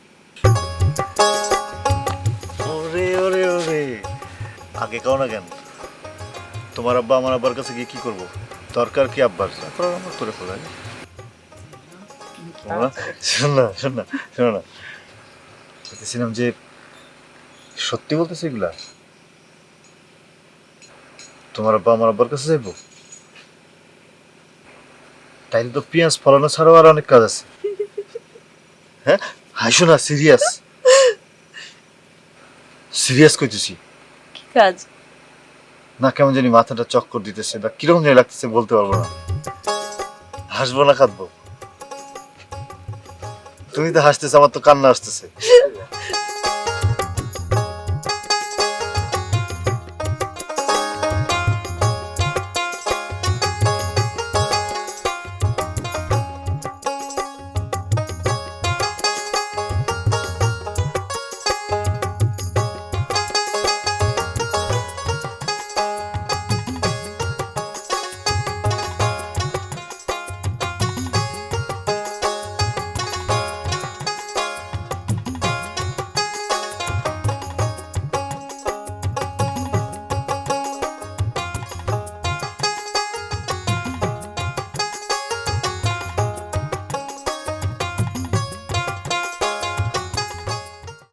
Speaker 4: ওরে ওরে ওরে, আগে কাও না কেন? তোমার আব্বা আমার আব্বার কাছে গিয়ে কি করবো? দরকার কি আব্বার? আমার করে ফেলাই। শোন না শোন না শোনো না, বলতেছিলাম যে সত্যি বলতেছে এগুলা? তোমার আব্বা আমার আব্বার কাছে যাইবো? তাইলে তো পেঁয়াজ ফলানো ছাড়াও আর অনেক কাজ আছে। হ্যাঁ হাসো না, সিরিয়াস সিরিয়াস কইতেছি।
Speaker 5: কি কাজ?
Speaker 4: না কেমন জানি মাথাটা চক্কর দিতেছে বা কিরকম জানি লাগতেছে, বলতে পারবো না। হাসবো না কাঁদবো? তুমি তো হাসতেছে, আমার তো কান্না আসতেছে।